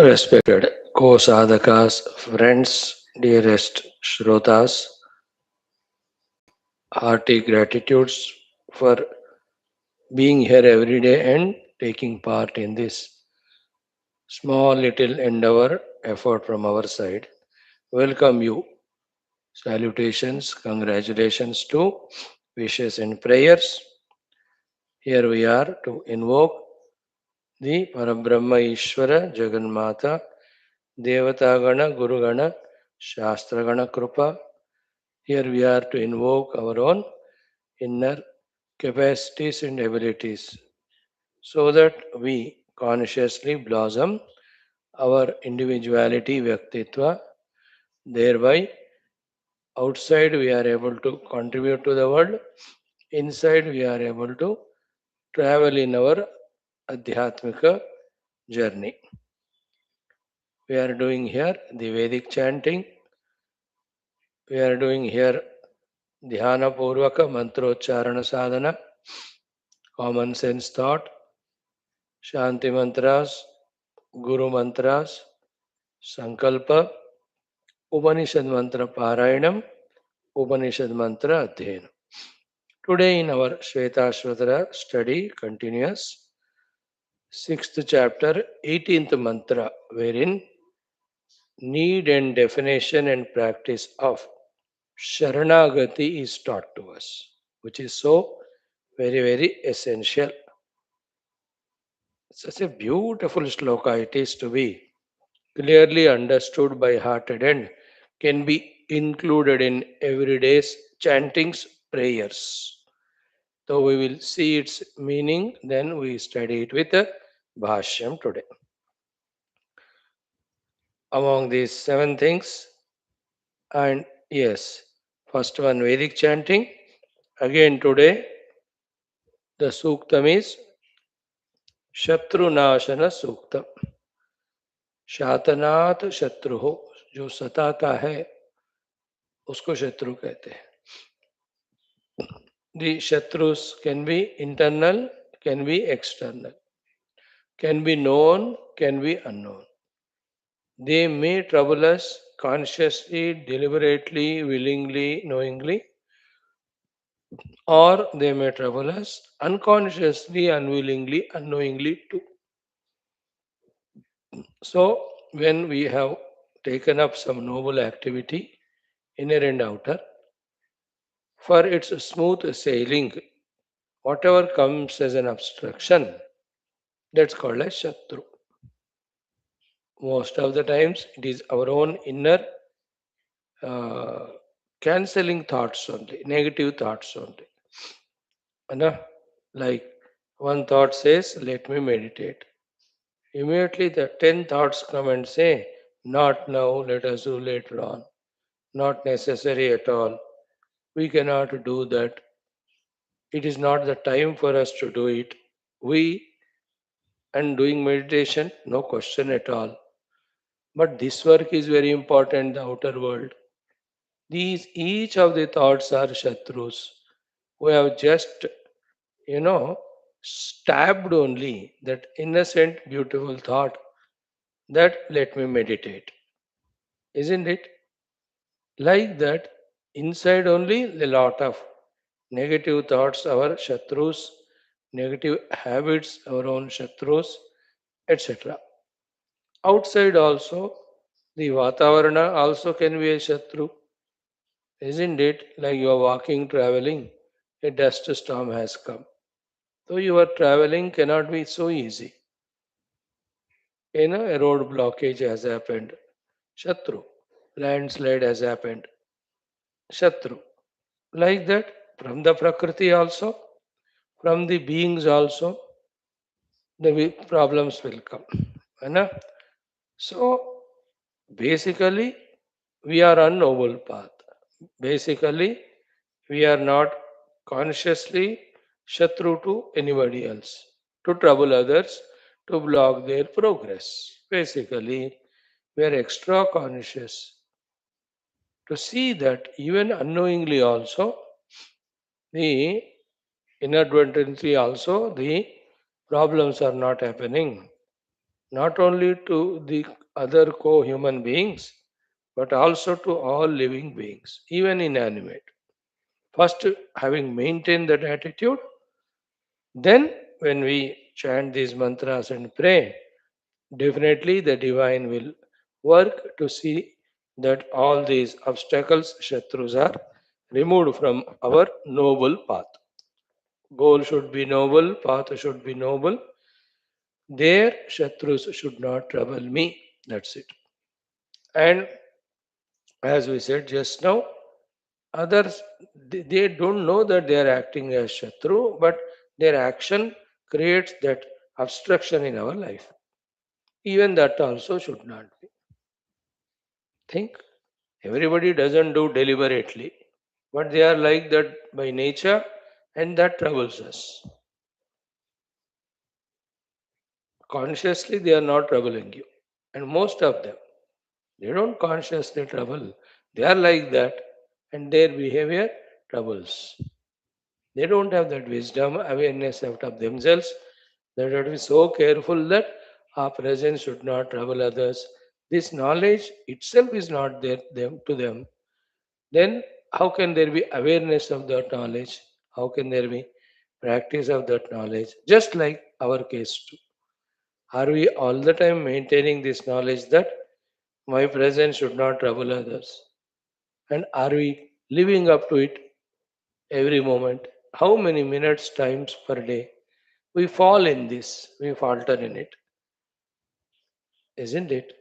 Respected co-sadhakas, friends, dearest shrotas, hearty gratitudes for being here every day and taking part in this small little endeavor effort from our side. Welcome you. Salutations, congratulations to wishes and prayers. Here we are to invoke the Parabrahma Ishvara Jagannatha Devatagana Gurugana Shastragana Krupa. Here we are to invoke our own inner capacities and abilities so that we consciously blossom our individuality, Vyaktitva. Thereby, outside we are able to contribute to the world, inside we are able to travel in our Adhyatmika journey. We are doing here the Vedic chanting, we are doing here Dhyana Purvaka Mantrocharana Sadhana, common sense thought, Shanti mantras, Guru mantras, Sankalpa, Upanishad mantra Parayanam, Upanishad mantra Adhyanam. Today in our Shwethashwathara study continues, 6th chapter, 18th mantra, wherein need and definition and practice of Sharanagati is taught to us, which is so very essential. Such a beautiful shloka it is to be clearly understood by hearted and can be included in everyday's chantings, prayers. So we will see its meaning, then we study it with a Bhashyam today. Among these 7 things, and yes, first one Vedic chanting. Again today, the Suktam is Shatru Nashana Suktam. शातनात शत्रु हो, जो सताता है उसको शत्रु कहते हैं. The shatrus can be internal, can be external, can be known, can be unknown. They may trouble us consciously, deliberately, willingly, knowingly, or they may trouble us unconsciously, unwillingly, unknowingly too. So, when we have taken up some noble activity, inner and outer, for its smooth sailing, whatever comes as an obstruction, that's called as Shatru. Most of the times, it is our own inner uh, cancelling thoughts only, negative thoughts only. Anna, like one thought says, let me meditate. Immediately the 10 thoughts come and say, not now, let us do later on. Not necessary at all. We cannot do that. It is not the time for us to do it. We and doing meditation, no question at all. But this work is very important, the outer world. These each of the thoughts are Shatrus who have just, you know, stabbed only that innocent, beautiful thought that let me meditate. Isn't it? Like that, inside only a lot of negative thoughts, our Shatrus, negative habits, our own Shatrus, etc. Outside also, the Vatavarana also can be a Shatru. Isn't it? Like you are walking, traveling, a dust storm has come. So your traveling cannot be so easy. A road blockage has happened. Shatru. Landslide has happened. Shatru. Like that, from the Prakriti also, from the beings also, the problems will come. Anna? So, basically, we are on noble path. Basically, we are not consciously Shatru to anybody else, to trouble others, to block their progress. Basically, we are extra conscious to see that even unknowingly also, the inadvertently also, the problems are not happening. not only to the other co-human beings, but also to all living beings, even inanimate. First, having maintained that attitude, then when we chant these mantras and pray, definitely the divine will work to see that all these obstacles, shatrus, are removed from our noble path. Goal should be noble, path should be noble. Their shatrus should not trouble me. That's it. And as we said just now, others they don't know that they are acting as shatru, but their action creates that obstruction in our life. Even that also should not be. Think everybody doesn't do deliberately, but they are like that by nature, and that troubles us. Consciously, they are not troubling you, and most of them they don't consciously trouble. They are like that, and their behavior troubles. They don't have that wisdom, awareness out of themselves. They have to be so careful that our presence should not trouble others. This knowledge itself is not there to them. Then how can there be awareness of that knowledge? How can there be practice of that knowledge? Just like our case too. Are we all the time maintaining this knowledge that my presence should not trouble others? And are we living up to it every moment? How many minutes, times per day? We fall in this, we falter in it, isn't it?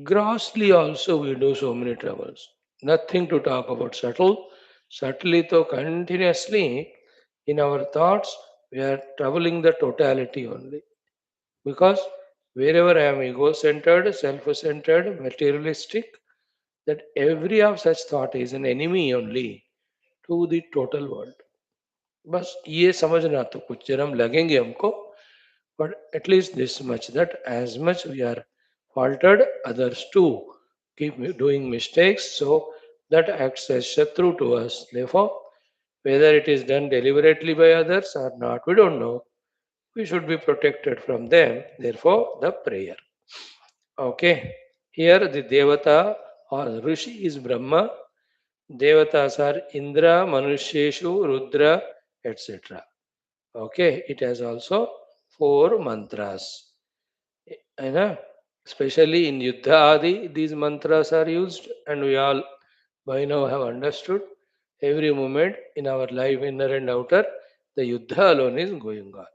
Grossly also we do so many troubles. Nothing to talk about subtle. Subtly, though, continuously in our thoughts, we are troubling the totality only. Because wherever I am ego centered, self centered, materialistic, that every of such thought is an enemy only to the total world. बस ये समझना तो कुछ जन्म लगेंगे हमको but at least this much that as much we are faltered, others too keep doing mistakes, so that acts as shatru to us. Therefore, whether it is done deliberately by others or not, we don't know. We should be protected from them. Therefore, the prayer. Okay, here the Devata or Rishi is Brahma. Devatas are Indra, Manusheshu, Rudra, etc. Okay, it has also four mantras. You know, especially in Yuddha Adi, these mantras are used, and we all by now have understood every moment in our life, inner and outer, the Yuddha alone is going on.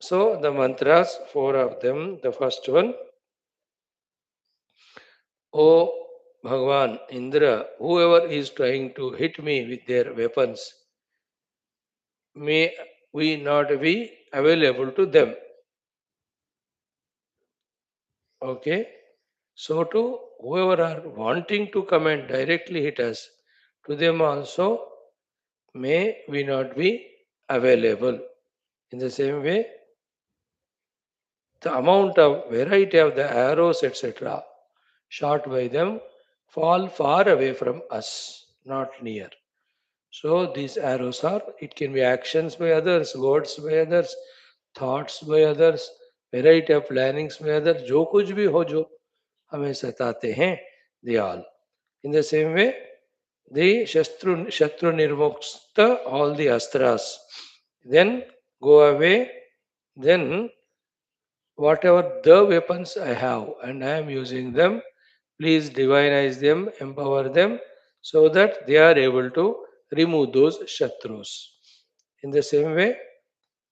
So, the mantras, four of them, the first one, O Bhagwan, Indra, whoever is trying to hit me with their weapons, may we not be available to them. Okay, so to whoever are wanting to come and directly hit us, to them also may we not be available. In the same way, the amount of variety of the arrows, etc., shot by them fall far away from us, not near. So these arrows are, it can be actions by others, words by others, thoughts by others, variety of plannings by others, जो कुछ भी हो जो हमें सताते हैं, they all. In the same way, the Shatru Nirmukta, all the astras, then go away, then whatever the weapons I have and I am using them, please divinize them, empower them so that they are able to remove those Shatrus. In the same way,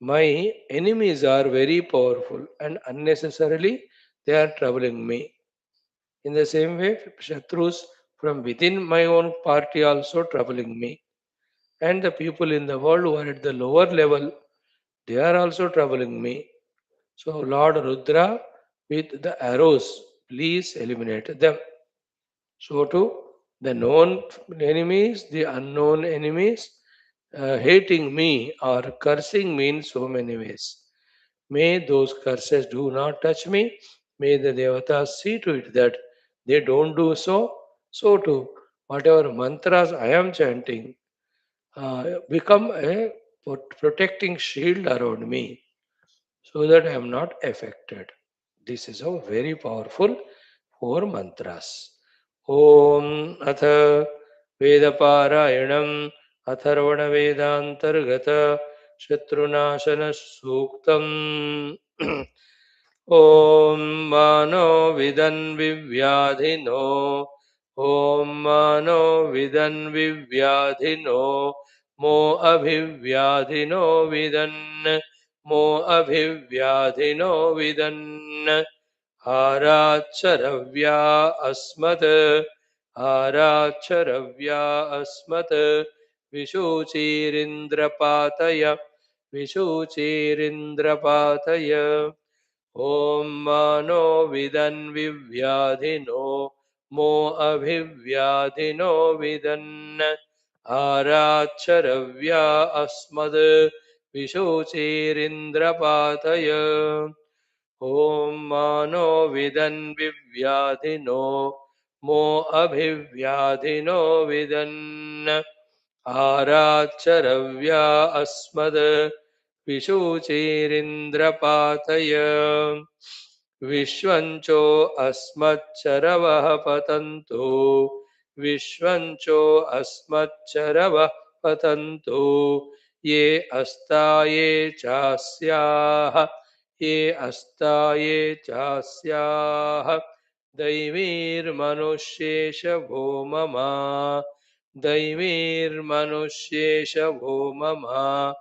my enemies are very powerful and unnecessarily they are troubling me. In the same way, Shatrus from within my own party also troubling me. And the people in the world who are at the lower level, they are also troubling me. So, Lord Rudra, with the arrows, please eliminate them. So, to the known enemies, the unknown enemies, hating me or cursing me in so many ways. May those curses do not touch me. May the Devatas see to it that they don't do so. So, to whatever mantras I am chanting, become a protecting shield around me. so that I am not affected. This is a very powerful four mantras. Om Atha Vedaparayanam Atharvana Vedantargata Shatrunashana Suktam Om Mano Vidan Vivyadhino Om Mano Vidan Vivyadhino Mo Abhivyadhino Vidan Mo Abhivyadhino Vidan Aracharavya Asmat Aracharavya Asmat Vishuchirindrapataya Vishuchirindrapataya Om Mano Vidan Vivyadhino Mo Abhivyadhino Vidan Aracharavya Asmad Vishuchirindrapataya Om Mano Vidan Vivyadhino Mo Abhivyadhino Vidan Aracharavya Asmad Vishuchirindrapataya Vishwancho Asmatcharavah Patantu Vishwancho Asmatcharavah Patantu Ye Astaye Chasyah Ye Astaye Chasyah Daivir Manushesha Mama Daivir Manushesha Mama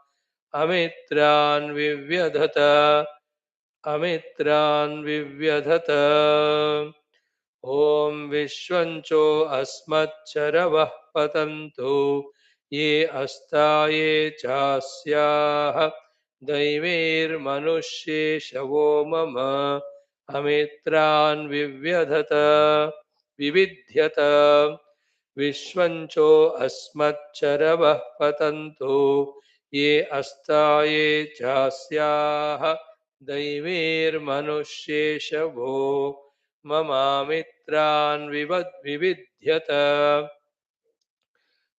Amitran Vivyadhata Amitran Vivyadhata Om Vishwancho Asmatcharavah Patantu Ye Astaye Chasyah Daivir Manushye Shavo Mama Amitran Vivyadhata Vividhyata Vishwancho Asmatcharavah Patantu Ye Astaye Chasyah Daivir Manushye Shavo Mamamitran Vividhyata.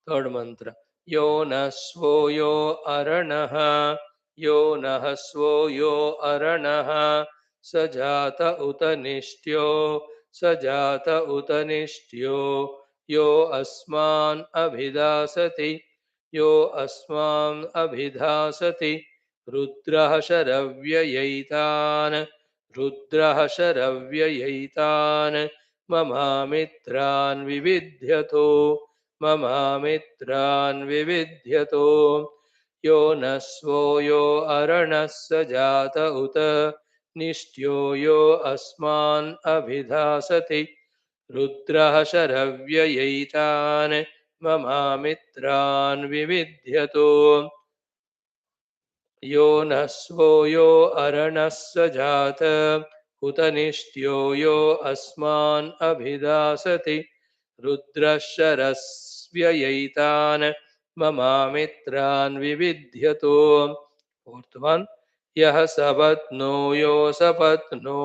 Third mantra. Yo nasvo yo aranaha. Yo nahasvo yo aranaha. Sajata utanishtyo. Sajata utanishtyo. Yo asman abhidasati. Yo asman abhidasati. Rudraha sharavyayaitan. Rudraha sharavyayaitan. Mamamitran vividhyato. Mamamitran vividhyato yo nasvo yo aranas jata uta nishtyo yo asman abhidhasati rudrah sharavyayaitan mamamitran vividhyato यो नस्वो यो अरणस्य जात हुतनिष्ट्यो यो अस्मान् अभिदासति रुद्रशरस्व्ययैतान् ममामित्रान् विविध्यतो fourth one यः सपत्नो यो सपत्नो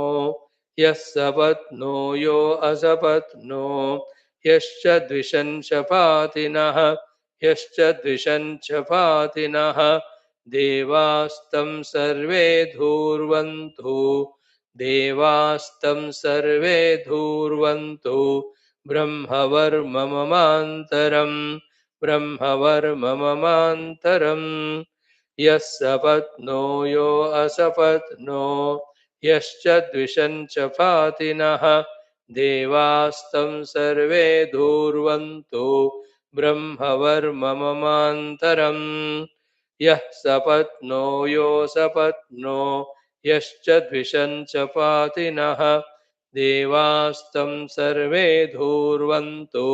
यः सपत्नो यो असपत्नो यश्च द्विषञ्चपातिनः यश्च द्विषञ्चपातिनः देवास्तं सर्वे धूर्वन्तु देवास्तं सर्वे धूर्वन्तु ब्रह्मवर्मममान्तरम् ब्रह्मवर्मममान्तरम् यः सपत्नो यो असपत्नो यश्च द्विषञ्च पातिनः देवास्तं सर्वे धूर्वन्तु ब्रह्मवर्मममान्तरम् यः सपत्नो यो सपत्नो यश्च द्विषञ्च पातिनः देवास्तं सर्वे धूर्वन्तु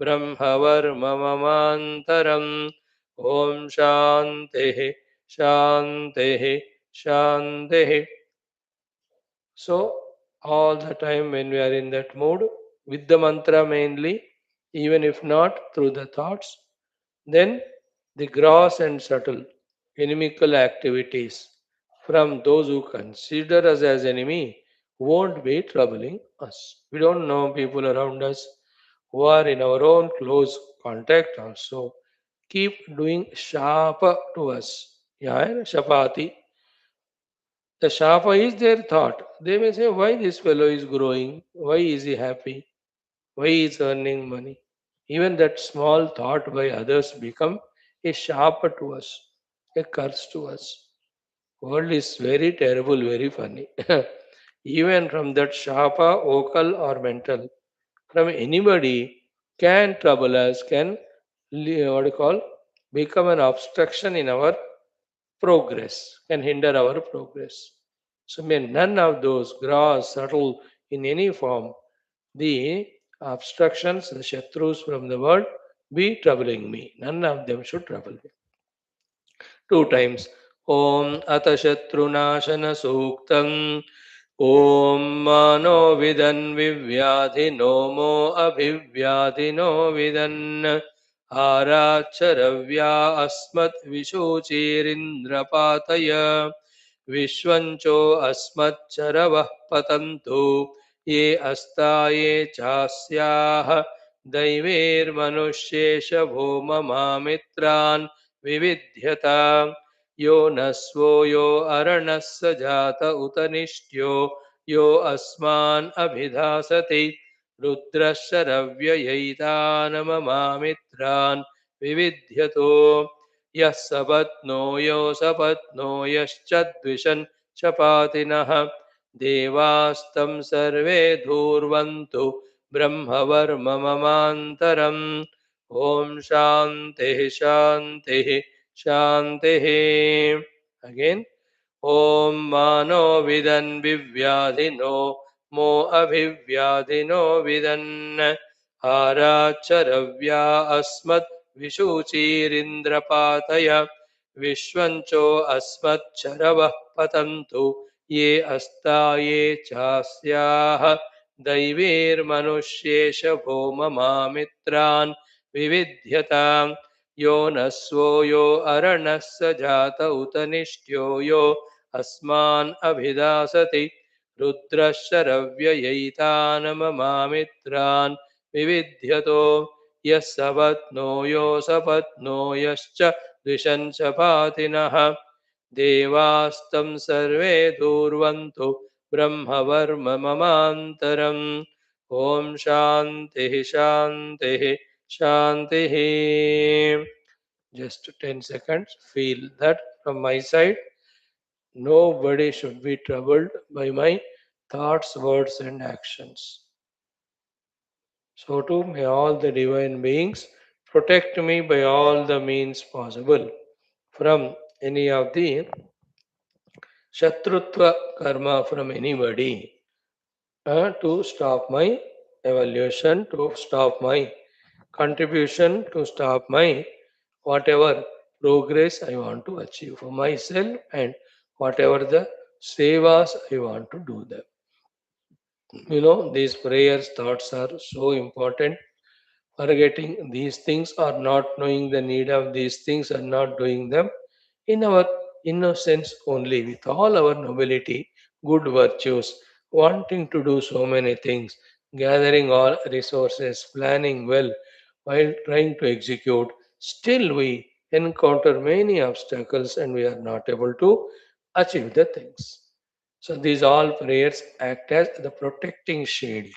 ब्रह्मवर्मममान्तरम् ॐ शान्तिः शान्तिः शान्तिः. So all the time when we are in that mood with the mantra mainly, even if not through the thoughts, then the gross and subtle inimical activities from those who consider us as enemy won't be troubling us. We don't know people around us who are in our own close contact also keep doing sharp to us. Yeah, Shapati. The shapa is their thought. They may say, why this fellow is growing? Why is he happy? Why he is earning money? Even that small thought by others become a shapa to us, a curse to us. World is very terrible, very funny. Even from that shapa, vocal or mental, from anybody can trouble us, can what you call become an obstruction in our progress, can hinder our progress. So may none of those gross, subtle in any form, the obstructions, the shatrus from the world be troubling me. None of them should trouble me. Two times. Om Atashatrunashana Suktam. Om Mano Vidan Vivyadhi Nomo Abhivyadhi No Vidan Aracharavya Asmat Vishuchirindrapataya Vishwancho Asmatcharavah Patantu Ye Astaye Chasyah Daiver Manushesha Bhoma Mamitran विविध्यता यो नस्वो यो अरणस्य जात उत निष्ट्यो यो अस्मान् अभिधासति रुद्रस्य रव्ययैतानममामित्रान् विविध्यतो यः सपत्नो यो सपत्नो यश्च द्विषन् च पातिनः देवास्तं सर्वे धूर्वन्तु ब्रह्मवर्मममान्तरम् Om Shanti Shanti Shanti. Again. Om Mano Vidan Vivyadhino Mo Abhivyadhino Vidan Aracharavya Asmat Vishuchirindrapataya Vishwancho Asmat Charavah Patantu Ye Astaye Chasyah Daivir Manushesha Bhoma Mamitran विविध्यतां यो नस्वो यो अरणस्य जात उत निष्ट्यो यो अस्मान् अभिदासति रुद्रस्य रव्ययैतानममामित्रान् विविध्यतो यः सपत्नो यो सपत्नो यश्च द्विषन् च पातिनः देवास्तं सर्वे दूर्वन्तु ब्रह्मवर्मममान्तरम् ॐ शान्तिः शान्तिः Shanti. Just 10 seconds. Feel that from my side. Nobody should be troubled by my thoughts, words, and actions. So, too, may all the divine beings protect me by all the means possible from any of the Shatrutva karma from anybody to stop my evolution, to stop my contribution, to stop my whatever progress I want to achieve for myself and whatever the sevas I want to do them. These prayers, thoughts are so important. Forgetting these things or not knowing the need of these things and not doing them in our innocence only, with all our nobility, good virtues, wanting to do so many things, gathering all resources, planning well while trying to execute, still we encounter many obstacles and we are not able to achieve the things. So these all prayers act as the protecting shield.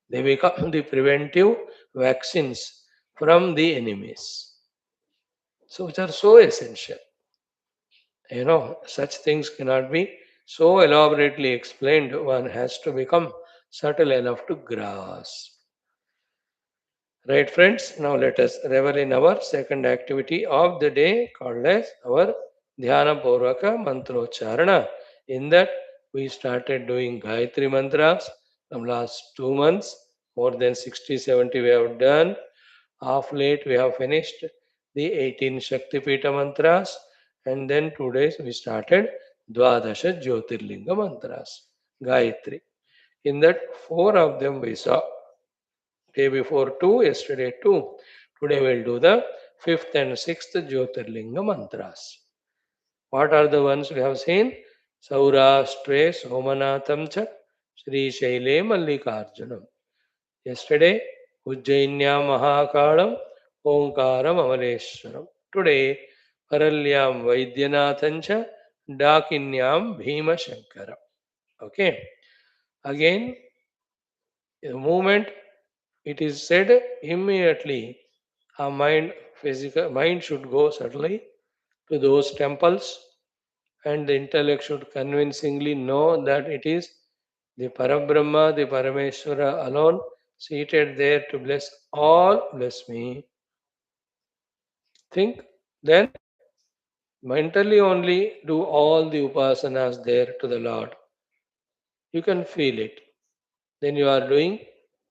They become the preventive vaccines from the enemies. So which are so essential. Such things cannot be so elaborately explained. One has to become subtle enough to grasp. Right, friends? Now let us revel in our second activity of the day called as our Dhyana Purvaka Mantrocharana. In that, we started doing Gayatri mantras from last 2 months. More than 60, 70 we have done. Of late, we have finished the 18 Shakti Pita mantras. And then 2 days, we started DWADASHA JYOTHIRLINGA mantras, Gayatri. In that, 4 of them we saw. Day before 2, yesterday 2. Today we'll do the 5th and 6th Jyotirlinga mantras. What are the ones we have seen? Saurashtre Somanatham cha Sri Shaile Mallikarjunam. Yesterday, Ujjainya Mahakalam Omkaram Amaleshwaram. Today, Paralyam Vaidyanatham cha Dakinyam Bhima Shankara. Okay. Again, the moment it is said, immediately our physical mind should go certainly to those temples, and the intellect should convincingly know that it is the Parabrahma, the Parameshwara alone seated there to bless all, bless me. Think, then mentally only do all the upasanas there to the Lord. You can feel it. Then you are doing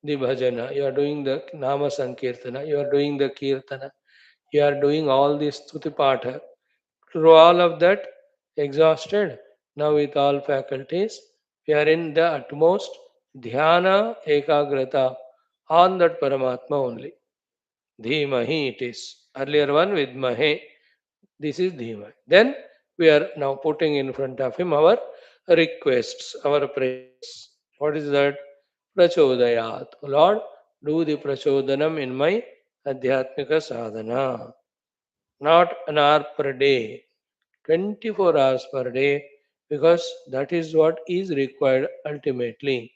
the bhajana, you are doing the nama sankirtana, you are doing the kirtana, you are doing all this stuti patha. Through all of that, exhausted, now with all faculties, we are in the utmost dhyana ekagrata on that Paramatma only. Dhimahi it is. Earlier one with Mahe. This is Dhima. Then we are now putting in front of him our requests, our prayers. What is that? Prachodayat. Lord, do the prachodanam in my adhyatmika sadhana. Not an hour per day, 24 hours per day, because that is what is required ultimately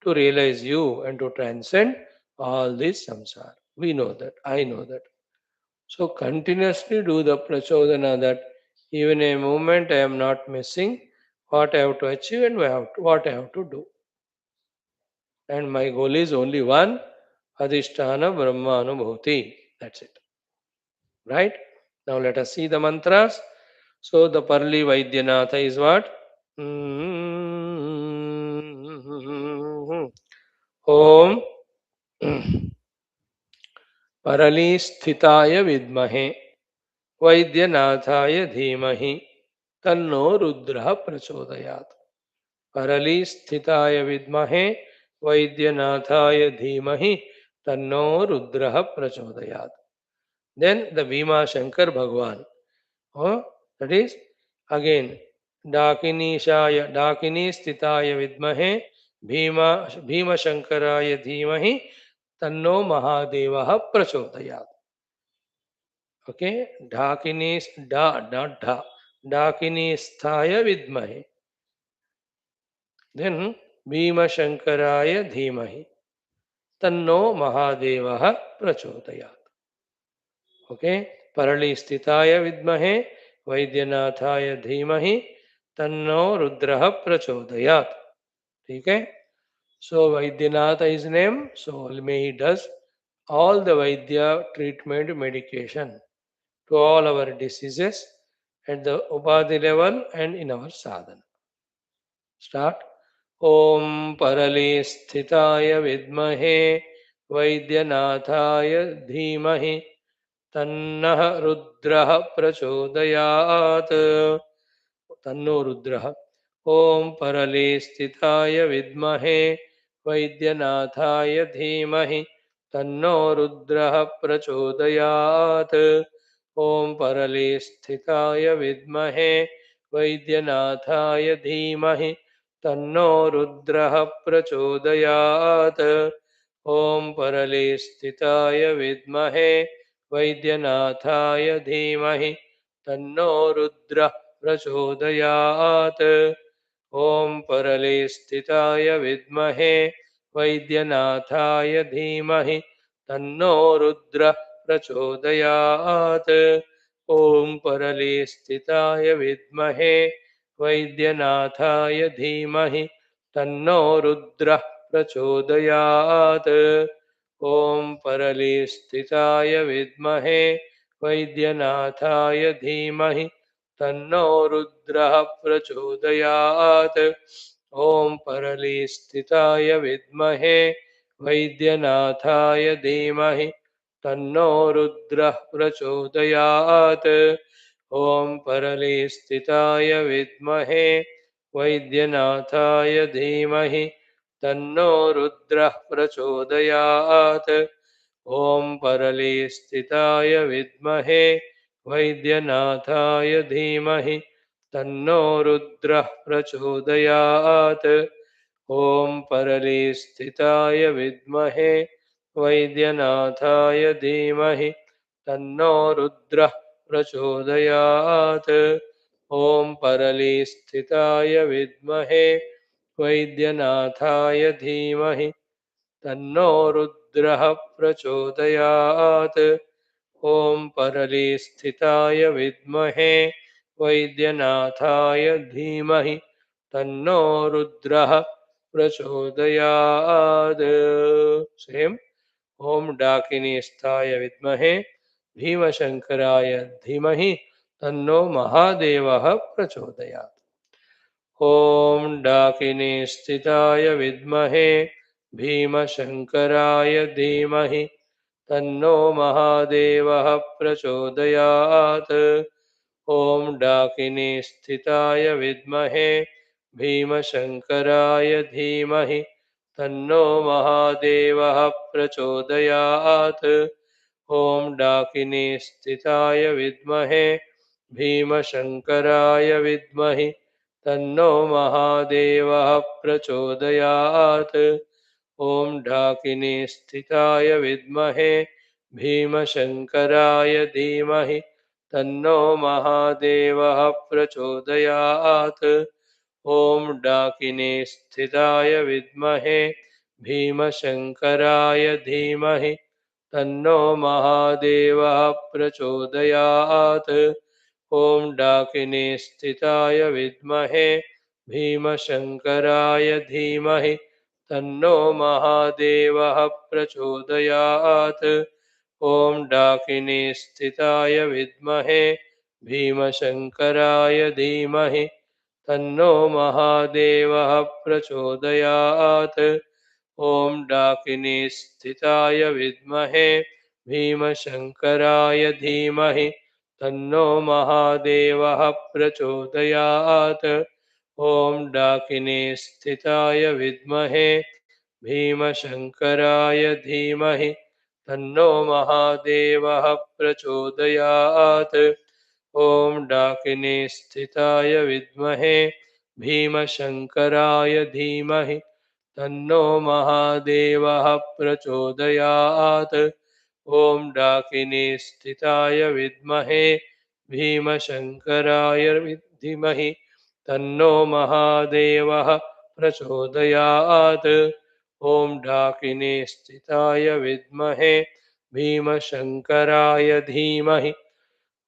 to realize you and to transcend all this samsara. We know that. I know that. So continuously do the prachodana that even a moment I am not missing what I have to achieve and what I have to do. And my goal is only one, Adhisthana Brahma Anubhuti. That's it. Right? Now let us see the mantras. So the Parli Vaidyanatha is what? Om Parali Sthitaya Vidmahe Vaidyanathaaya Dhimahi Tanno Rudra Prachodayat. Parali Sthitaya Vidmahe Vaidyanathaaya Dhimahi Tanno Rudra Prachodayat. Then the Bhima Shankar Bhagwan. That is again Dakini Sthitaya Vidmahe Bhima Shankaraya Dhimahi Tanno Mahadevah Prachodayat. Okay, Dakini not Dha. Dakini Sthaya Vidmahe. Then Bhima Shankaraya Dhimahi Tanno Mahadevah Prachodayat. Okay, Parali Sthitaya Vidmahe Vaidyanathaaya Dhimahi Tanno Rudraha Prachodayat. Okay, so Vaidyanath is his name, so may he does all the Vaidya treatment medication to all our diseases at the Upadhi level and in our sadhana. Start. Om Parali Sthitaya Vidmahe Vaidyanathaaya Dhimahi Tannah Rudrah Prachodayat. Tanno Rudrah. Om Parali Sthitaya Vidmahe Vaidyanathaaya Dhimahi Tanno Rudrah Prachodayat. Om Parali Sthitaya Vidmahe Vaidyanathaaya Dhimahi Tanno Rudrah Prachodayat. Om Parali Sthitaya Vidmahe Vaidyanathaaya Dhimahi Tanno Rudra Prachodayat. Om Parali Sthitaya Vidmahe Vaidyanathaaya Dhimahi Tanno Rudra Prachodayat. Om Parali Sthitaya Vidmahe Vaidyanathaaya Dhimahi Tanno Rudra Prachodayat. Om Parali Sthitaya Vidmahe Vaidyanathaaya Dhimahi Tanno Rudra Prachodayat. Om Parali Sthitaya Vidmahe Vaidyanathaaya Dhimahi Tanno Rudra Prachodayat. Om Parali Sthitaya Vidmahe Vaidyanathaaya Dhimahi Tanno Rudra Prachodayat. Om Parali Sthitaya Vidmahe Vaidyanathaaya Dhimahi Tanno Rudra Prachodayat. Om Parali Sthitaya Vidmahe Vaidyanathaaya Dhimahi Tanno Rudra Prachodayat. ॐ परलीस्थिताय विद्महे वैद्यनाथाय धीमहि तन्नो रुद्रः प्रचोदयात्। ॐ परलीस्थिताय विद्महे वैद्यनाथाय धीमहि तन्नो रुद्रः प्रचोदयात्। Same ॐ डाकिनीस्थाय विद्महे भीमशङ्कराय धीमहि तन्नो महादेवः प्रचोदयात्। ॐ डाकिनीस्थिताय विद्महे भीमशङ्कराय धीमहि तन्नो महादेवः प्रचोदयात्। ॐ डाकिनीस्थिताय विद्महे भीमशङ्कराय धीमहि तन्नो महादेवः प्रचोदयात्। ॐ डाकिनीस्थिताय विद्महे भीमशङ्कराय विद्महि तन्नो महादेवः प्रचोदयात्। ॐ डाकिनीस्थिताय विद्महे भीमशङ्कराय धीमहि तन्नो महादेवः प्रचोदयात्। ॐ डाकिनीस्थिताय विद्महे भीमशङ्कराय धीमहि तन्नो महादेवः प्रचोदयात्। ॐ डाकिनीस्थिताय विद्महे भीमशङ्कराय धीमहि तन्नो महादेवः प्रचोदयात्। ॐ डाकिनीस्थिताय विद्महे भीमशङ्कराय धीमहि तन्नो महादेवः प्रचोदयात्। ॐ डाकिनीस्थिताय विद्महे भीमशङ्कराय धीमहि तन्नो महादेवः प्रचोदयात्। ॐ डाकिनीस्थिताय विद्महे भीमशङ्कराय धीमहि तन्नो महादेवः प्रचोदयात्। ॐ डाकिनीस्थिताय विद्महे भीमशङ्कराय धीमहि तन्नो महादेवः प्रचोदयात्। ॐ डाकिनीस्थिताय विद्महे भीमशङ्कराय धीमहि तन्नो महादेवः प्रचोदयात्। ॐ डाकिनीस्थिताय विद्महे भीमशङ्कराय धीमहि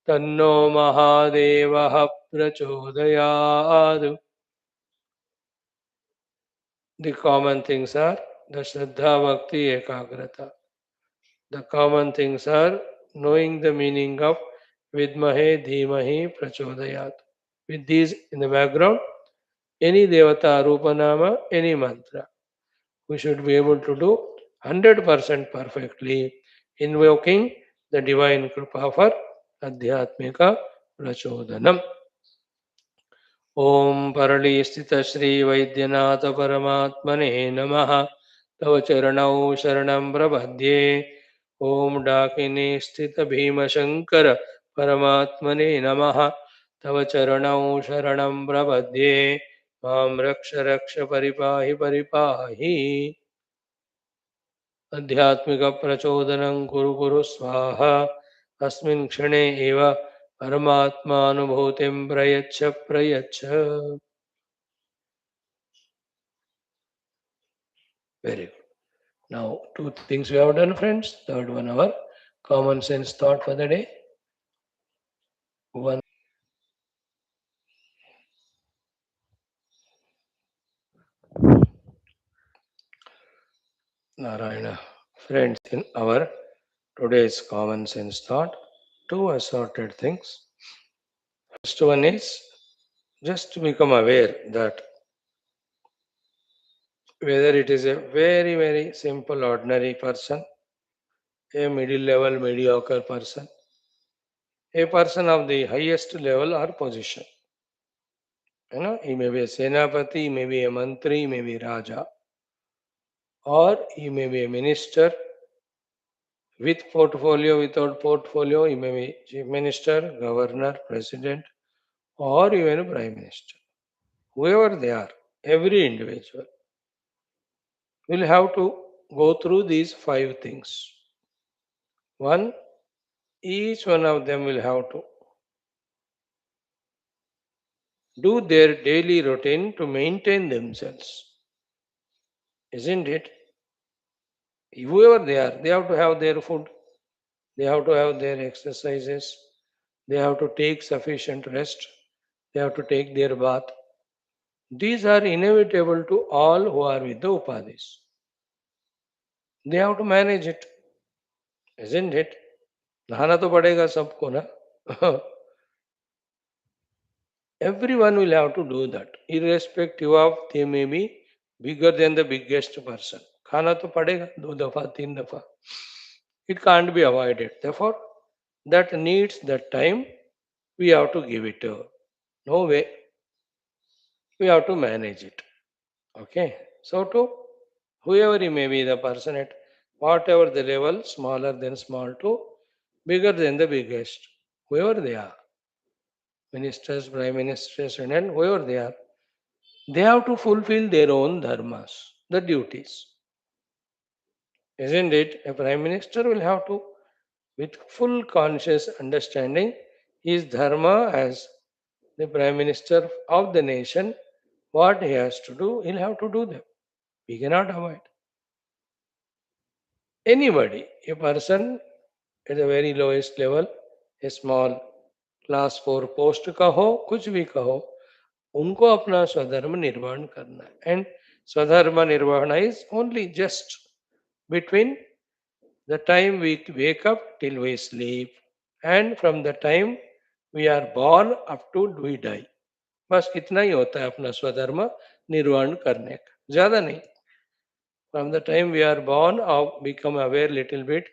तन्नो महादेवः प्रचोदयात्. The common things are the Shraddha Bhakti Ekagrata. The common things are knowing the meaning of Vidmahe Dhimahi Prachodayat. With these in the background, any Devata Rupanama, any mantra, we should be able to do 100% perfectly, invoking the divine Kripa for Adhyatmika Prachodanam. ॐ परलीस्थितश्रीवैद्यनाथ परमात्मने नमः। तव चरणौ शरणं प्रपद्ये। ॐ डाकिनी स्थित भीमशङ्कर परमात्मने नमः। तव चरणौ शरणं प्रपद्ये। मां रक्ष रक्ष परिपाहि परिपाहि। आध्यात्मिकप्रचोदनं कुरु कुरु स्वाहा। अस्मिन् क्षणे एव परमात्मानुभूतिं प्रयच्छ प्रयच्छ. Very good. Now, two things we have done, friends. Third one, our common sense thought for the day. One, Narayana. Friends, in our today's common sense thought, two assorted things. First one is just to become aware that whether it is a very, very simple, ordinary person, a middle level, mediocre person, a person of the highest level or position. You know, he may be a Senapati, he may be a Mantri, he may be Raja, or he may be a minister with portfolio, without portfolio, he may be chief minister, governor, president, or even a prime minister. Whoever they are, every individual will have to go through these five things. One, each one of them will have to do their daily routine to maintain themselves, isn't it? Whoever they have to have their food, they have to have their exercises, they have to take sufficient rest, they have to take their bath. These are inevitable to all who are with the upadhis. They have to manage it, isn't it? नहाना तो पड़ेगा सबको ना. Everyone will have to do that, irrespective of they may be bigger than the biggest person. खाना तो पड़ेगा 2 दफा 3 दफा. It can't be avoided. Therefore, that needs that time. We have to give it. No way. We have to manage it. Okay. So to whoever he may be, the person at whatever the level, smaller than small to bigger than the biggest, whoever they are, ministers, prime ministers, and whoever they have to fulfill their own dharmas, the duties. Isn't it? A prime minister will have to, with full conscious understanding, his dharma as the prime minister of the nation, what he has to do, he'll have to do them. We cannot avoid. Anybody, a person at the very lowest level, a small class 4 post का हो, कुछ भी कहो, उनको अपना स्वधर्म निर्वहन करना है. एंड स्वधर्म निर्वहन is only just between the time we wake up till we sleep and from the time we are born up to we die. बस इतना ही होता है अपना स्वधर्म निर्वहन करने का, ज्यादा नहीं. From the time we are born और बिकम अवेयर लिटिल बिट,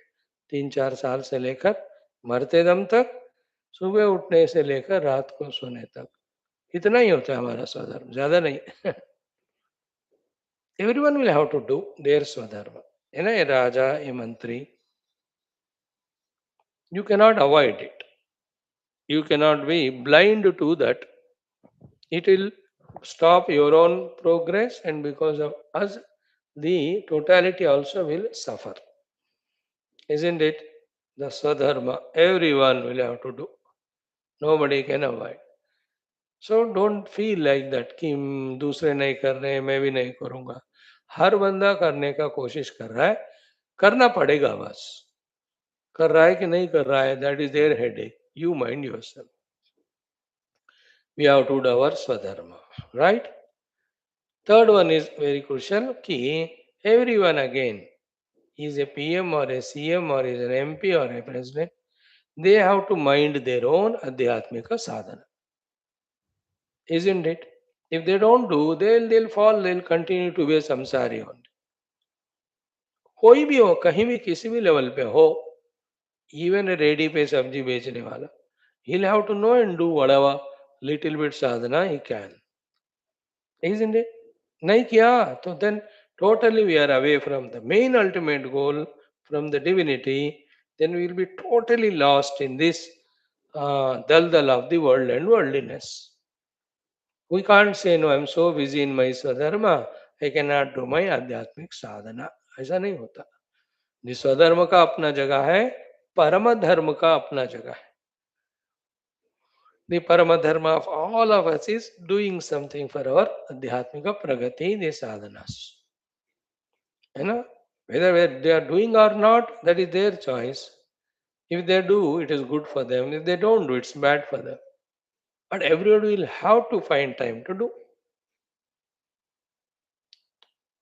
3-4 साल से लेकर मरते दम तक, सुबह उठने से लेकर रात को सोने तक, इतना ही होता है हमारा स्वधर्म, ज्यादा नहीं. Everyone will have to do their swadharma. You know, a raja, a mantri, you cannot avoid it. You cannot be blind to that. It will stop your own progress, and because of us, the totality also will suffer. Isn't it? The swadharma, everyone will have to do. Nobody can avoid. So don't feel like that कि दूसरे नहीं कर रहे हैं मैं भी नहीं करूंगा. हर बंदा करने का कोशिश कर रहा है, करना पड़ेगा बस. कर रहा है कि नहीं कर रहा है, that is their headache. You mind yourself. We have to do our swadharma, right. Third one is very crucial कि everyone again is a PM or a CM or is an MP or a president, they have to mind their own adhyatmika sadhana. Isn't it? If they don't do, they'll fall, they'll continue to be a samsari only. कोई भी हो, कहीं भी किसी भी level पे हो, even ready पे सब्जी बेचने वाला, he'll have to know and do whatever little bit sadhana he can. Isn't it? नहीं किया तो then totally we are away from the main ultimate goal, from the divinity. Then we will be totally lost in this daldal of the world and worldliness. We can't say, no, I'm so busy in my swadharma, I cannot do my adhyatmic sadhana. ऐसा नहीं होता. नि स्वधर्म का अपना जगह है, परम धर्म का अपना जगह है. The parama dharma of all of us is doing something for our adhyatmika pragati, the sadhanas. You know, whether they are doing or not, that is their choice. If they do, it is good for them. If they don't do, it's bad for them. But everybody will have to find time to do.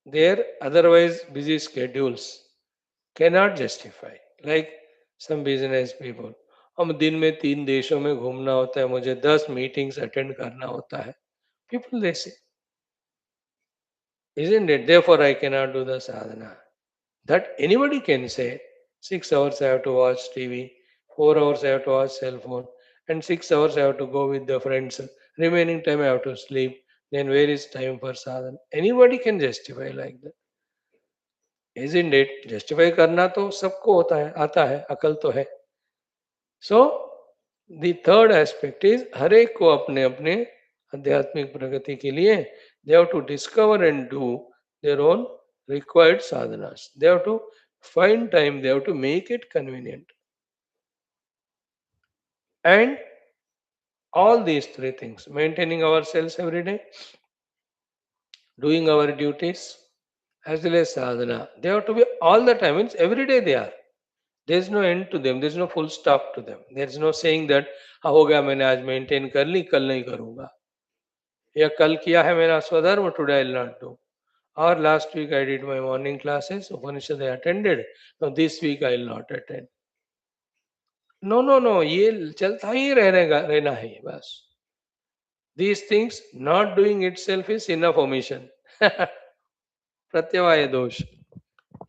Their otherwise busy schedules cannot justify. Like some business people, हम दिन में 3 देशों में घूमना होता है, मुझे 10 meetings attend करना होता है. People they say, isn't it? Therefore I cannot do the sadhana. That anybody can say. 6 hours I have to watch TV, 4 hours I have to watch cell phone, and 6 hours I have to go with the friends. Remaining time I have to sleep. Then where is time for sadhana? Anybody can justify like that. Isn't it? Justify करना तो सबको होता है, आता है, अकल तो है. So the third aspect is हर एक को अपने अपने आध्यात्मिक प्रगति के लिए they have to discover and do their own required sadhanas. They have to find time, they have to make it convenient. And All these three things, maintaining ourselves every day, doing our duties, as well as sadhana. They have to be all the time, means every day they are. There's no end to them, there's no full stop to them. There's no saying that "हाँ, हो गया मैंने आज maintain कर ली कल नहीं करूंगा या कल किया है मेरा स्वधर्म today I will not do और last week I did my morning classes Upanishad I attended no this week I will not attend no no no ये चलता ही रहना है बस these things not doing itself is enough omission pratyavaya dosh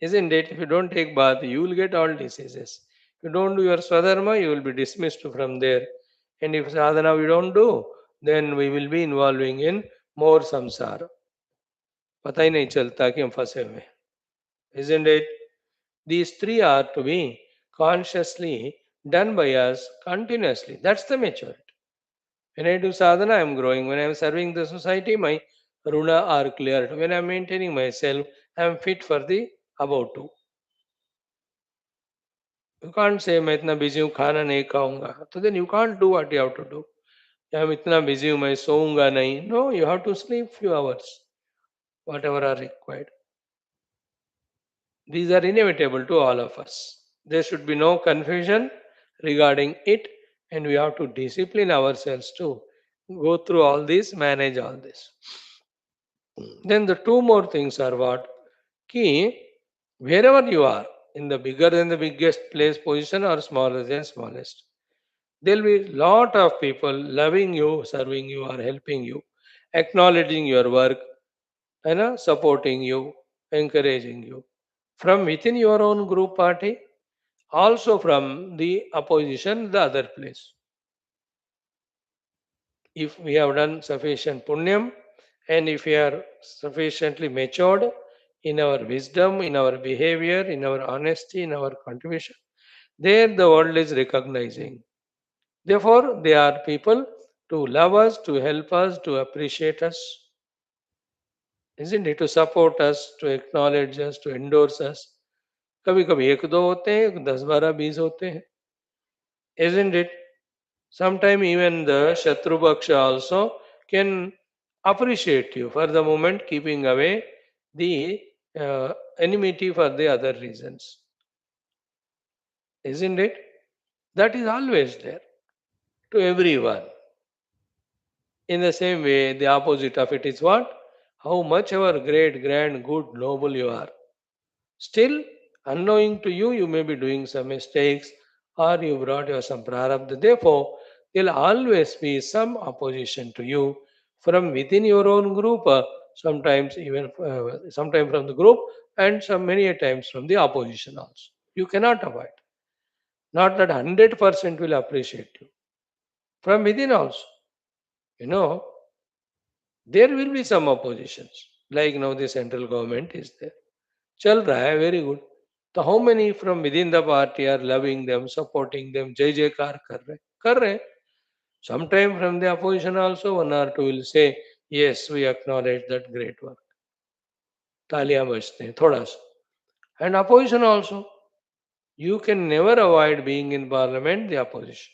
isn't it? If you don't take bath you will get all diseases. If you don't do your swadharma you will be dismissed from there, and if sadhana we don't do then we will be involving in more samsara. पता ही नहीं चलता कि हम फंसे हुए हैं. Isn't it? These three are to be consciously done by us continuously. That's the maturity. When I do sadhana, I am growing. When I am serving the society, my runa are cleared. When I am maintaining myself, I am fit for the above two. You can't say मैं इतना busy हूँ खाना नहीं खाऊंगा. So then you can't do what you have to do. या मैं इतना busy हूँ मैं सोऊंगा नहीं. No, you have to sleep few hours, whatever are required. These are inevitable to all of us. There should be no confusion regarding it, and we have to discipline ourselves to go through all this, manage all this. Then the two more things are what? Ki, wherever you are, in the bigger than the biggest place position or smaller than smallest, there will be lot of people loving you, serving you, or helping you, acknowledging your work, and supporting you, encouraging you from within your own group party, also from the opposition, the other place. If we have done sufficient punyam and if we are sufficiently matured in our wisdom, in our behavior, in our honesty, in our contribution, there the world is recognizing. Therefore, they are people to love us, to help us, to appreciate us, isn't it? To support us, to acknowledge us, to endorse us. कभी कभी एक दो होते हैं 10 12 20 होते हैं isn't it? Sometime even the Shatru Baksha also can appreciate you for the moment, keeping away the enmity for the other reasons. Isn't it? That is always there to everyone. In the same way, the opposite of it is what? How much ever great, grand, good, noble you are. Still, unknowing to you, you may be doing some mistakes or you brought your some prarabdha. Therefore, there will always be some opposition to you from within your own group, sometimes even sometime from the group, and some many a times from the opposition also. You cannot avoid. Not that 100% will appreciate you. From within also, you know, there will be some oppositions. Like now the central government is there. चल रहा है very good. तो how many from within the party are loving them, supporting them, जय जयकार कर रहे हैं. Sometime from the opposition also one or two will say yes we acknowledge that great work. तालियां बजते हैं थोड़ा सा. And opposition also, you can never avoid being in parliament the opposition.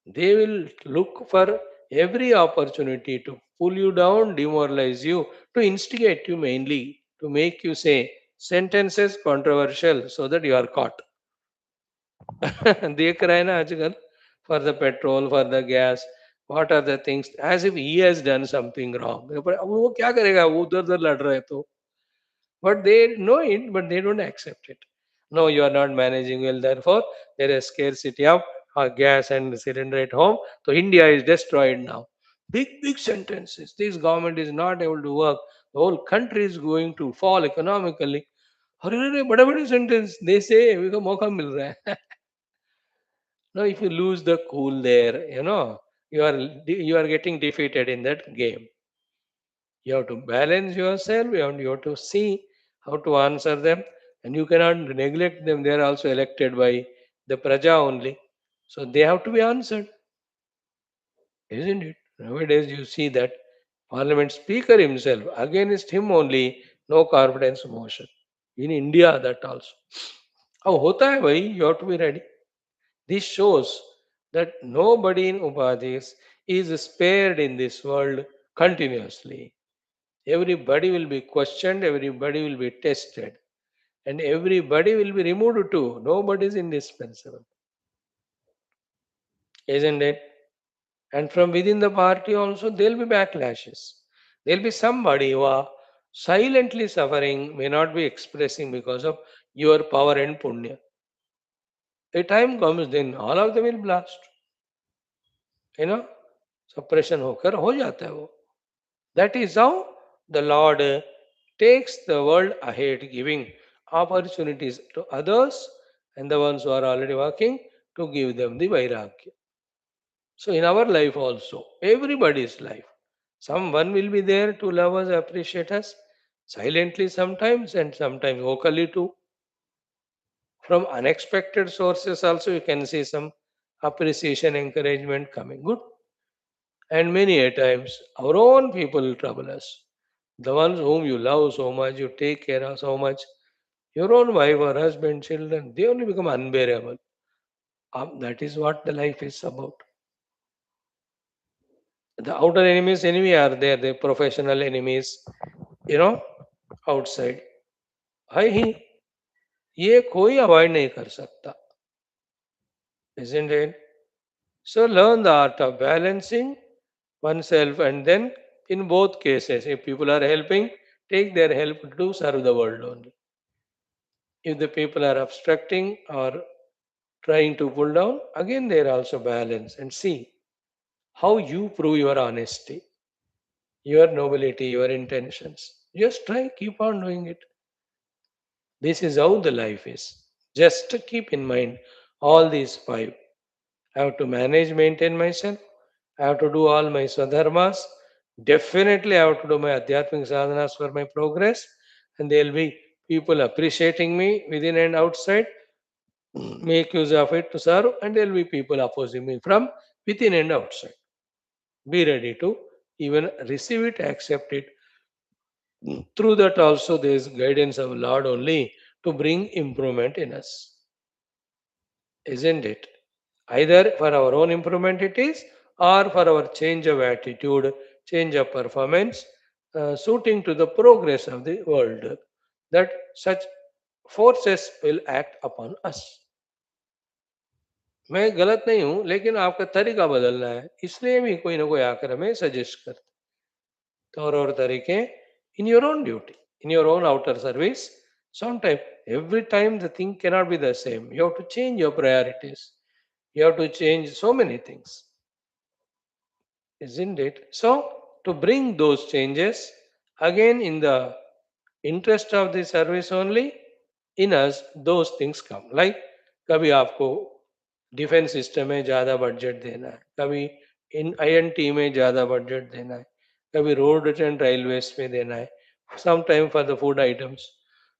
They will look for every opportunity to pull you down, demoralize you, to instigate you mainly, to make you say sentences controversial so that you are caught. देख रहे हैं ना आजकल for the petrol, for the gas, what are the things as if he has done something wrong. पर अब वो क्या करेगा वो उधर उधर लड़ रहे तो but they know it but they don't accept it. No, you are not managing well, therefore there is scarcity of gas and cylinder at home, so India is destroyed now. Big sentences. This government is not able to work, the whole country is going to fall economically. अरे अरे बड़े बड़े sentence दे से को मौका मिल रहा है. Now if you lose the cool there, you are getting defeated in that game. You have to balance yourself, you have to see how to answer them, and you cannot neglect them. They are also elected by the Praja only. So they have to be answered, isn't it? Nowadays you see that Parliament Speaker himself, against him only, no confidence motion. In India, that also. अब होता है भाई, you have to be ready. This shows that nobody in Upadhis is spared in this world continuously. Everybody will be questioned, everybody will be tested, and everybody will be removed too. Nobody is indispensable, isn't it? And from within the party also, there'll be backlashes. There'll be somebody who are silently suffering, may not be expressing because of your power and punya. A time comes, then all of them will blast. You know, suppression होकर हो जाता है वो. That is how the Lord takes the world ahead, giving opportunities to others and the ones who are already working to give them the vairagya. So in our life also, everybody's life, someone will be there to love us, appreciate us, silently sometimes and sometimes vocally too. From unexpected sources also you can see some appreciation, encouragement coming. Good. And many a times our own people trouble us. The ones whom you love so much, you take care of so much, your own wife or husband, children, they only become unbearable. That is what the life is about. The outer enemies anyway are there, the professional enemies, you know, outside. है ही ये कोई avoid नहीं कर सकता, isn't it? So learn the art of balancing oneself, and then in both cases, if people are helping, take their help to serve the world only. If the people are obstructing or trying to pull down, again there also balance and see how you prove your honesty, your nobility, your intentions. Just try, keep on doing it. This is how the life is. Just to keep in mind all these five. I have to manage, maintain myself. I have to do all my swadharmas. Definitely, I have to do my adhyatmic sadhanas for my progress. And there will be people appreciating me within and outside. Make use of it to serve. And there will be people opposing me from within and outside. Be ready to even receive it, accept it. Through that also there is guidance of Lord only to bring improvement in us. Isn't it? Either for our own improvement it is, or for our change of attitude, change of performance, suiting to the progress of the world, that such forces will act upon us. मैं गलत नहीं हूं, लेकिन आपका तरीका बदलना है, इसलिए भी कोई ना कोई आकर हमें सजेस्ट करता है तौर और तरीके. In your own duty, in your own outer service, sometimes every time the thing cannot be the same. You have to change your priorities. You have to change so many things, isn't it? So, to bring those changes, again in the interest of the service only, in us, those things come. Like, कभी आपको defence system में ज़्यादा budget देना है, कभी इन INT में ज़्यादा budget देना है, कभी रोड एंड रेलवेज में देना है, some time for the food items.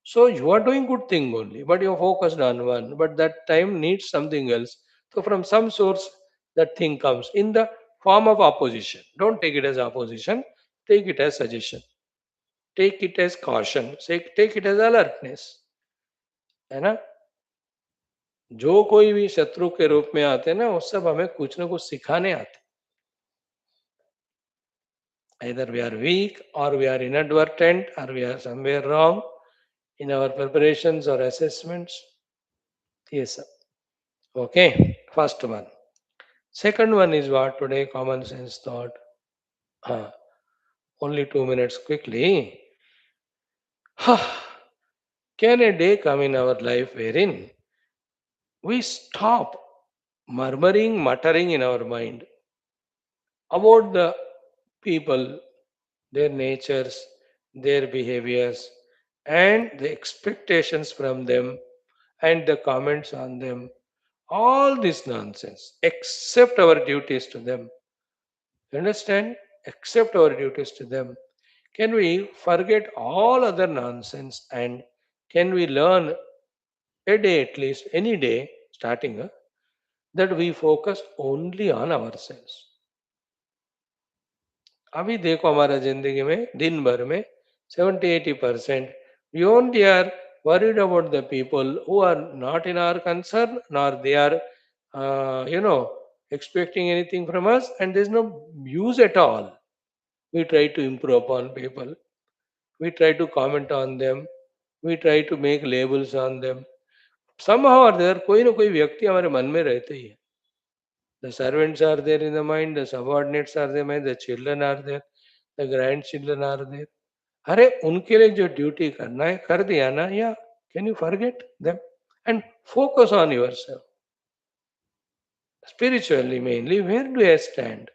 So you are doing good thing only, but you're focused on one. But that time needs something else. So from some source, that thing comes in the form of opposition. Don't take it as opposition. Take it as suggestion. Take it as caution. Take it as alertness. है ना? जो कोई भी शत्रु के रूप में आते हैं ना, वो सब हमें कुछ ना कुछ सिखाने आते. Either we are weak, or we are inadvertent, or we are somewhere wrong in our preparations or assessments. Yes, sir. Okay, first one. Second one is what today common sense thought. Ah, only 2 minutes quickly. Can a day come in our life wherein we stop murmuring, muttering in our mind about the people, their natures, their behaviors, and the expectations from them, and the comments on them, all this nonsense, except our duties to them. You understand? Except our duties to them. Can we forget all other nonsense, and can we learn a day, at least any day, starting that we focus only on ourselves? अभी देखो हमारा जिंदगी में दिन भर में 70-80% we only are worried about the people who are not in our concern, nor they are, you know, expecting anything from us, and there's no use at all. We try to improve upon people, we try to comment on them, we try to make labels on them. Somehow or the other कोई ना कोई व्यक्ति हमारे मन में रहते ही है. The servants are there in the mind, the subordinates are there, the children are there, the grandchildren are there. अरे उनके लिए जो ड्यूटी करना है कर दिया ना, या can you forget them and focus on yourself. Spiritually mainly, where do I stand?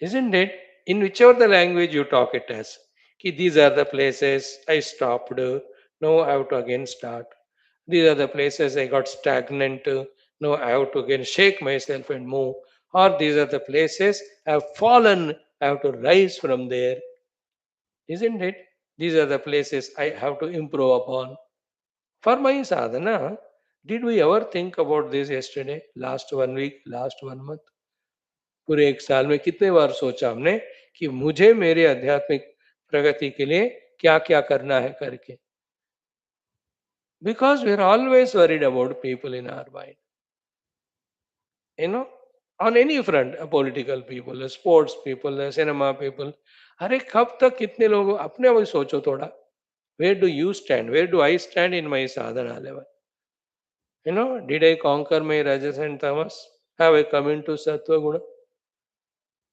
Isn't it? In whichever the language you talk it as. Ki these are the places I stopped. Now I have to again start. These are the places I got stagnant. Now I have to again shake myself and move. Or these are the places I have fallen. I have to rise from there. Isn't it? These are the places I have to improve upon. For my sadhana, did we ever think about this yesterday, last 1 week, last 1 month? पूरे एक साल में कितने बार सोचा हमने कि मुझे मेरे आध्यात्मिक प्रगति के लिए क्या क्या करना है करके. Because we are always worried about people in our mind. You know, on any front, political people, sports people, cinema people. अरे कब तक कितने लोग अपने आप सोचो थोड़ा. Where do you stand? Where do I stand in my sadhana level? Did I conquer my rajas and tamas? Have I come into sattva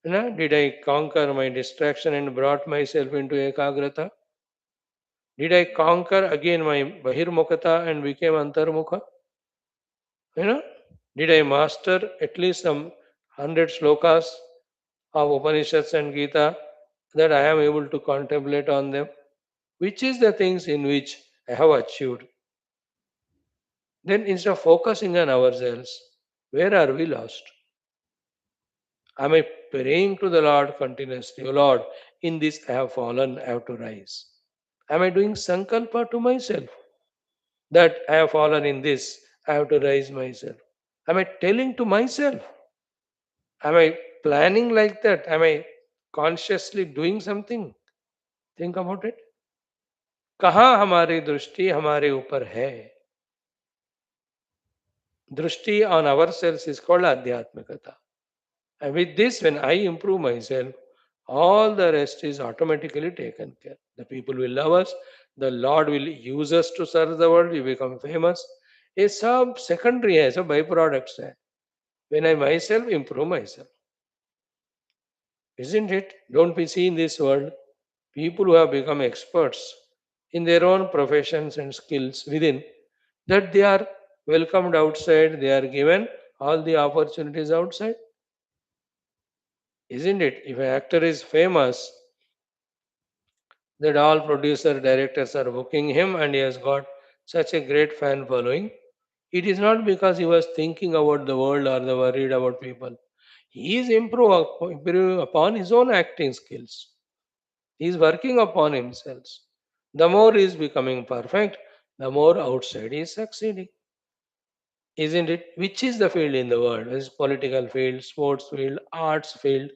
guna? Did I conquer my distraction and brought myself into ekagrata? Did I conquer again my bahirmukhata and became antarmukha? You know, did I master at least some 100 slokas of Upanishads and Gita that I am able to contemplate on them? Which is the things in which I have achieved? Then instead of focusing on ourselves, where are we lost? Am I praying to the Lord continuously? Oh Lord, in this I have fallen, I have to rise. Am I doing sankalpa to myself that I have fallen in this, I have to rise myself? Am I telling to myself? Am I planning like that? Am I consciously doing something? Think about it. कहाँ हमारी दृष्टि हमारे ऊपर है? दृष्टि on ourselves is called adhyatmikata. And with this, when I improve myself, all the rest is automatically taken care. The people will love us. The Lord will use us to serve the world. We become famous. ये सब secondary है, सब byproducts है. When I myself improve myself, isn't it? Don't we see in this world people who have become experts in their own professions and skills within, that they are welcomed outside, they are given all the opportunities outside, isn't it? If an actor is famous, that all producer directors are booking him and he has got such a great fan following, it is not because he was thinking about the world or the worried about people. He is improving upon his own acting skills. He is working upon himself. The more he is becoming perfect, the more outside he is succeeding. Isn't it? Which is the field in the world? Is political field, sports field, arts field.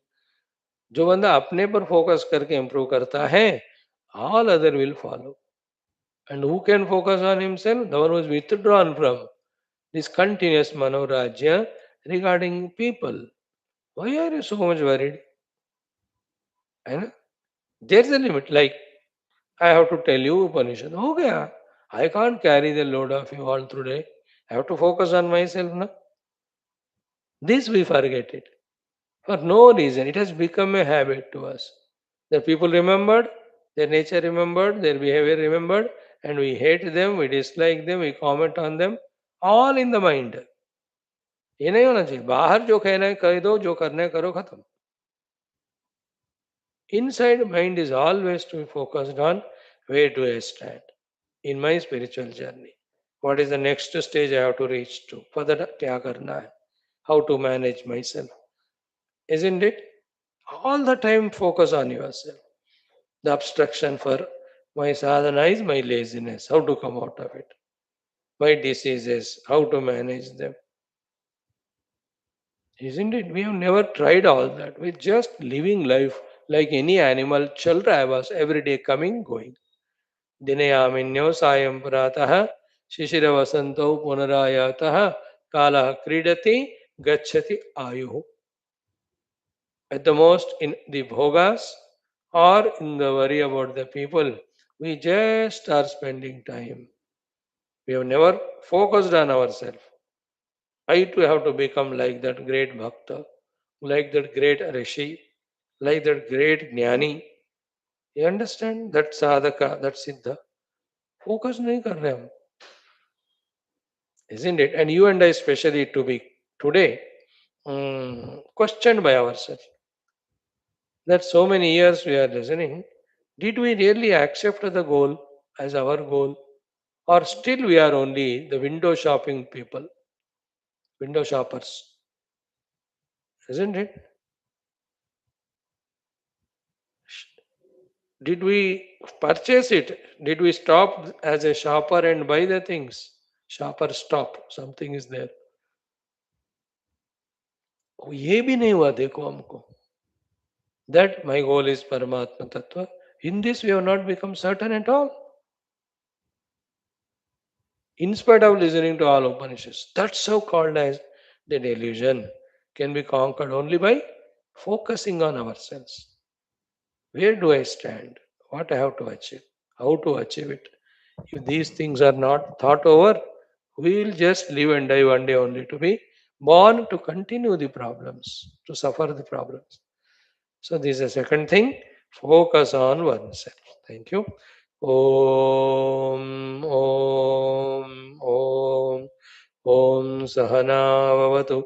जो बंदा अपने पर focus करके improve करता है, all other will follow. And who can focus on himself? The one who is withdrawn from this continuous manorajya regarding people. Why are you so much worried? And there's a limit. Like I have to tell you, Upanishad, हो गया. I can't carry the load of you all today. I have to focus on myself now. This we forget it. For no reason. It has become a habit to us. The people remembered, their nature remembered, their behavior remembered, and we hate them, we dislike them, we comment on them, all in the mind. ये नहीं होना चाहिए. बाहर जो कहना है कह दो, जो करना है करो, खत्म. Inside mind is always to be focused on where do I stand in my spiritual journey. What is the next stage I have to reach to? Further क्या करना है? How to manage myself? Isn't it? All the time focus on yourself. The obstruction for my sadhana is my laziness. How to come out of it? My diseases. How to manage them? Isn't it? We have never tried all that. We're just living life like any animal. Chal raha hai bas, every day coming, going. Dinayaminyo sayam pratah shishira vasanto punarayatah kalah kridati gacchati ayuhu. At the most, in the bhogas or in the worry about the people, we just are spending time. We have never focused on ourselves. I too have to become like that great bhakta, like that great rishi, like that great jnani. You understand? That sadhaka, that siddha. Focus nahi kar rahe hum, isn't it? And you and I especially to be today questioned by ourselves. That so many years we are listening, did we really accept the goal as our goal? Or still we are only the window shopping people, window shoppers, isn't it? Did we purchase it? Did we stop as a shopper and buy the things? Shopper stop, something is there. ये भी नहीं हुआ देखो हमको. That my goal is Paramatma Tattva. In this we have not become certain at all. In spite of listening to all Upanishads. That's so called as the delusion can be conquered only by focusing on ourselves. Where do I stand? What I have to achieve? How to achieve it? If these things are not thought over, we will just live and die one day only to be born to continue the problems, to suffer the problems. So this is the second thing. Focus on oneself. Thank you. Om Om Om Om Sahanavavatu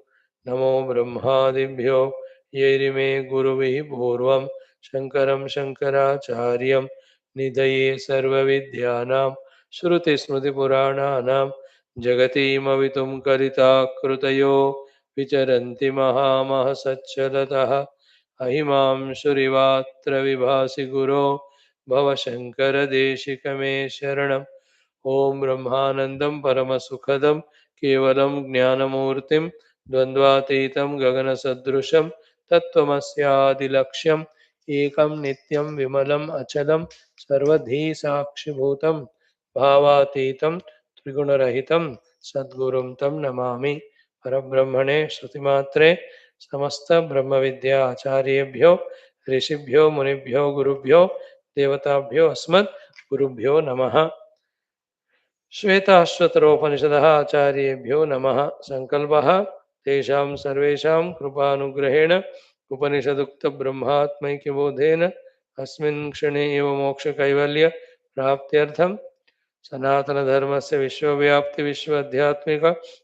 Namo Brahmadibhyo Yerime Guruvi Purvam Shankaram Shankaracharyam Nidaye Sarva Vidyanam Shruti Smriti Purananam Jagati Mavitum Karita Krutayo Vicharanti Mahamahasachalataha अहिमां शुरिवात्र विभासि गुरो भवशङ्करदेशिकमे शरणम् ॐ ब्रह्मानन्दं परमसुखदं केवलं ज्ञानमूर्तिं द्वन्द्वातीतं गगनसदृशं तत्त्वमस्यादिलक्ष्यम् एकं नित्यं विमलम् अचलं सर्वधी साक्षिभूतं भावातीतं त्रिगुणरहितं सद्गुरुं तं नमामि परब्रह्मणे श्रुतिमात्रे समस्त ब्रह्म विद्या आचार्येभ्यो ऋषिभ्यो मुनिभ्यो गुरुभ्यो देवताभ्यो अस्मत् गुरुभ्यो नमः. श्वेताश्वतरोपनिषदः आचार्येभ्यो नमः. संकल्पः तेषां सर्वेषां कृपानुग्रहेण उपनिषदुक्त ब्रह्मात्मैक्यबोधेन अस्मिन् क्षणे एव मोक्षकैवल्य प्राप्त्यर्थं सनातन धर्म से विश्वव्याप्ति विश्व आध्यात्मिक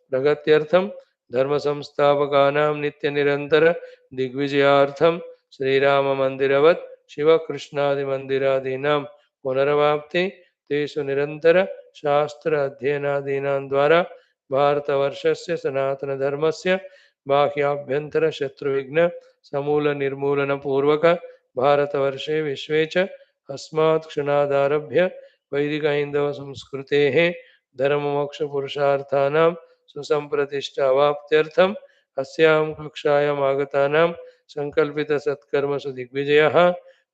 प्रगत्यर्थम धर्म संस्थापकानां नित्य निरंतर दिग्विजयार्थम श्रीराम मंदिरवत् शिव कृष्णादि मंदिरादीनां पुनर्वाप्ति तेषु निरंतर शास्त्र अध्ययनादीनां द्वारा भारतवर्षस्य सनातन धर्मस्य बाह्याभ्यंतर शत्रुविघ्न समूल निर्मूलन पूर्वक भारतवर्षे विश्वे च अस्मात् क्षणादारभ्य वैदिक हैंदव संस्कृते धर्म मोक्ष पुरुषार्थानां सुसंप्रतिष्ठा अवाप्त्यर्थम अस्यां कक्षायाम् आगतानां संकल्पित सत्कर्मसु दिग्विजयः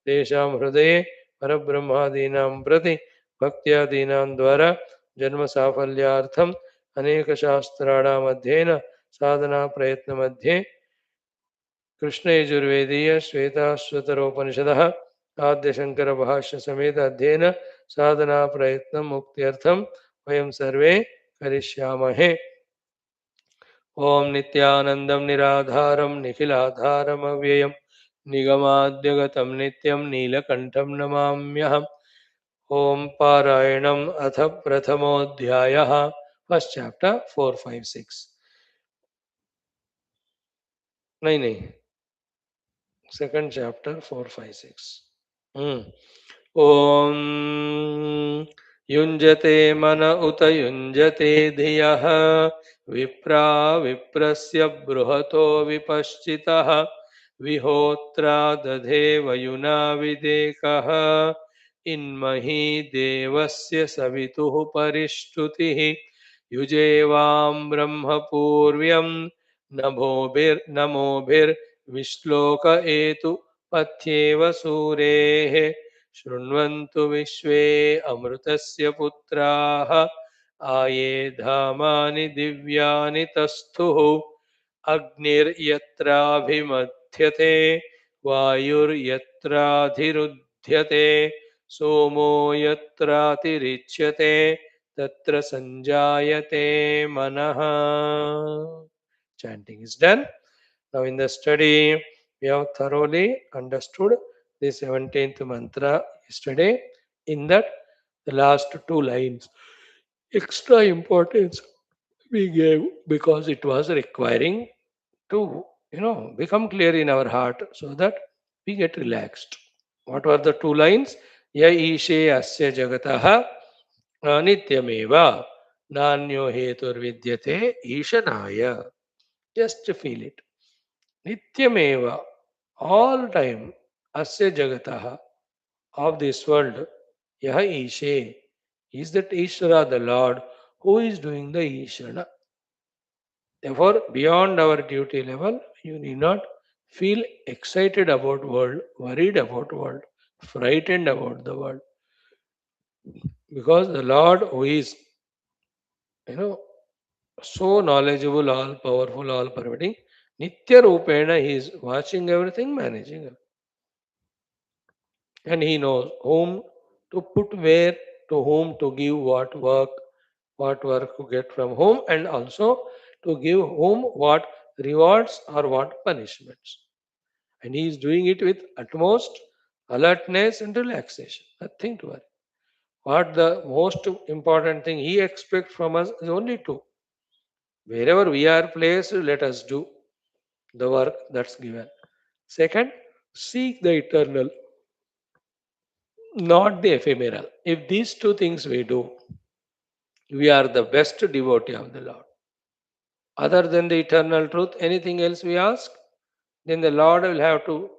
तेषां हृदये परब्रह्मादीनां प्रति भक्त्यादीनां द्वारा जन्म साफल्यार्थम अनेक शास्त्राणाम् अध्ययन साधना प्रयत्न मध्ये कृष्ण यजुर्वेदीय श्वेताश्वतरोपनिषदः आद्य शंकर भाष्य समेत अध्ययन साधना प्रयत्न मुक्त्यर्थम वयं सर्वे करिष्यामहे. ओम नित्यानंदं निराधारं निखिलाधारम् अव्ययं निगमाद्यगतं नित्यं नीलकण्ठं नमाम्यहम्. ओम पारायणम् अथ प्रथमोऽध्यायः. First chapter 4, 5, 6. नहीं सेकंड चैप्टर 4, 5, 6. ॐ युञ्जते मन उत युञ्जते धियः विप्रा विप्रस्य बृहतो विपश्चितः विहोत्रा दधे वयुना विदेकः इन्मही देवस्य सवितुः परिष्टुतिः युजेवां ब्रह्मपूर्व्यं नमोभिर्विश्लोक एतु पथ्येव सूरेः शृण्वन्तु विश्वे अमृतस्य पुत्राः आये धामानि दिव्यानि तस्थुः अग्निर्यत्राभिमथ्यते वायुर्यत्राधिरुध्यते सोमो यत्रातिरिच्यते तत्र संजायते मनः. Chanting is done. Now in the study, we have thoroughly understood the 17th mantra yesterday. In that, the last two lines, extra importance we gave because it was requiring to, become clear in our heart so that we get relaxed. What were the two lines? Ya ishe asya jagataha nityameva nanyo hetur vidyate ishanaya. Just feel it. Nityameva, all time, asya jagataha, of this world, yaha ishe, is that Ishvara, the Lord, who is doing the Ishana. Therefore, beyond our duty level, you need not feel excited about world, worried about world, frightened about the world. Because the Lord who is, you know, so knowledgeable, all powerful, all pervading, Nitya Rupena, he is watching everything, managing everything. And he knows whom to put where, to whom to give what work to get from whom, and also to give whom what rewards or what punishments. And he is doing it with utmost alertness and relaxation. Nothing to worry. What the most important thing he expects from us is only two. Wherever we are placed, let us do the work that's given. Second, seek the eternal, not the ephemeral. If these two things we do, we are the best devotee of the Lord. Other than the eternal truth, anything else we ask, then the Lord will have to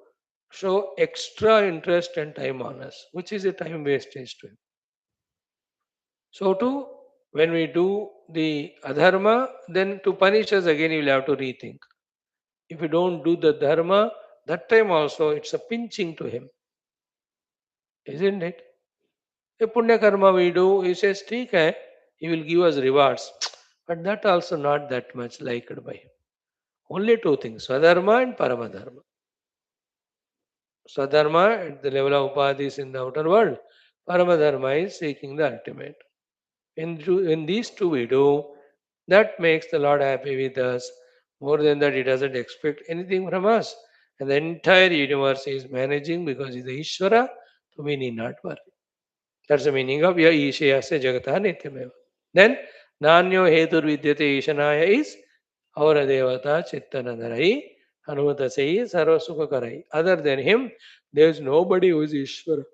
show extra interest and time on us, which is a time wastage to Him. So, too, when we do the adharma, then to punish us again, you will have to rethink. If you don't do the dharma, that time also it's a pinching to Him, isn't it? A punya karma we do, He says, "ठीक है, He will give us rewards." But that also not that much liked by Him. Only two things, Swadharma and Paramadharma. Swadharma at the level of upadhis in the outer world, Paramadharma is seeking the ultimate. In these two we do, that makes the Lord happy with us. More than that, He doesn't expect anything from us. And the entire universe is managing because He is the Ishvara, so we need not worry. That's the meaning of Ya Ishayasya Jagata Nityameva. Then, Nanyo Hetur Vidyate Ishanaya is Aura Devata Chittanadarai Hanumatasai Sarvasukakarai. Other than Him, there is nobody who is Ishvara.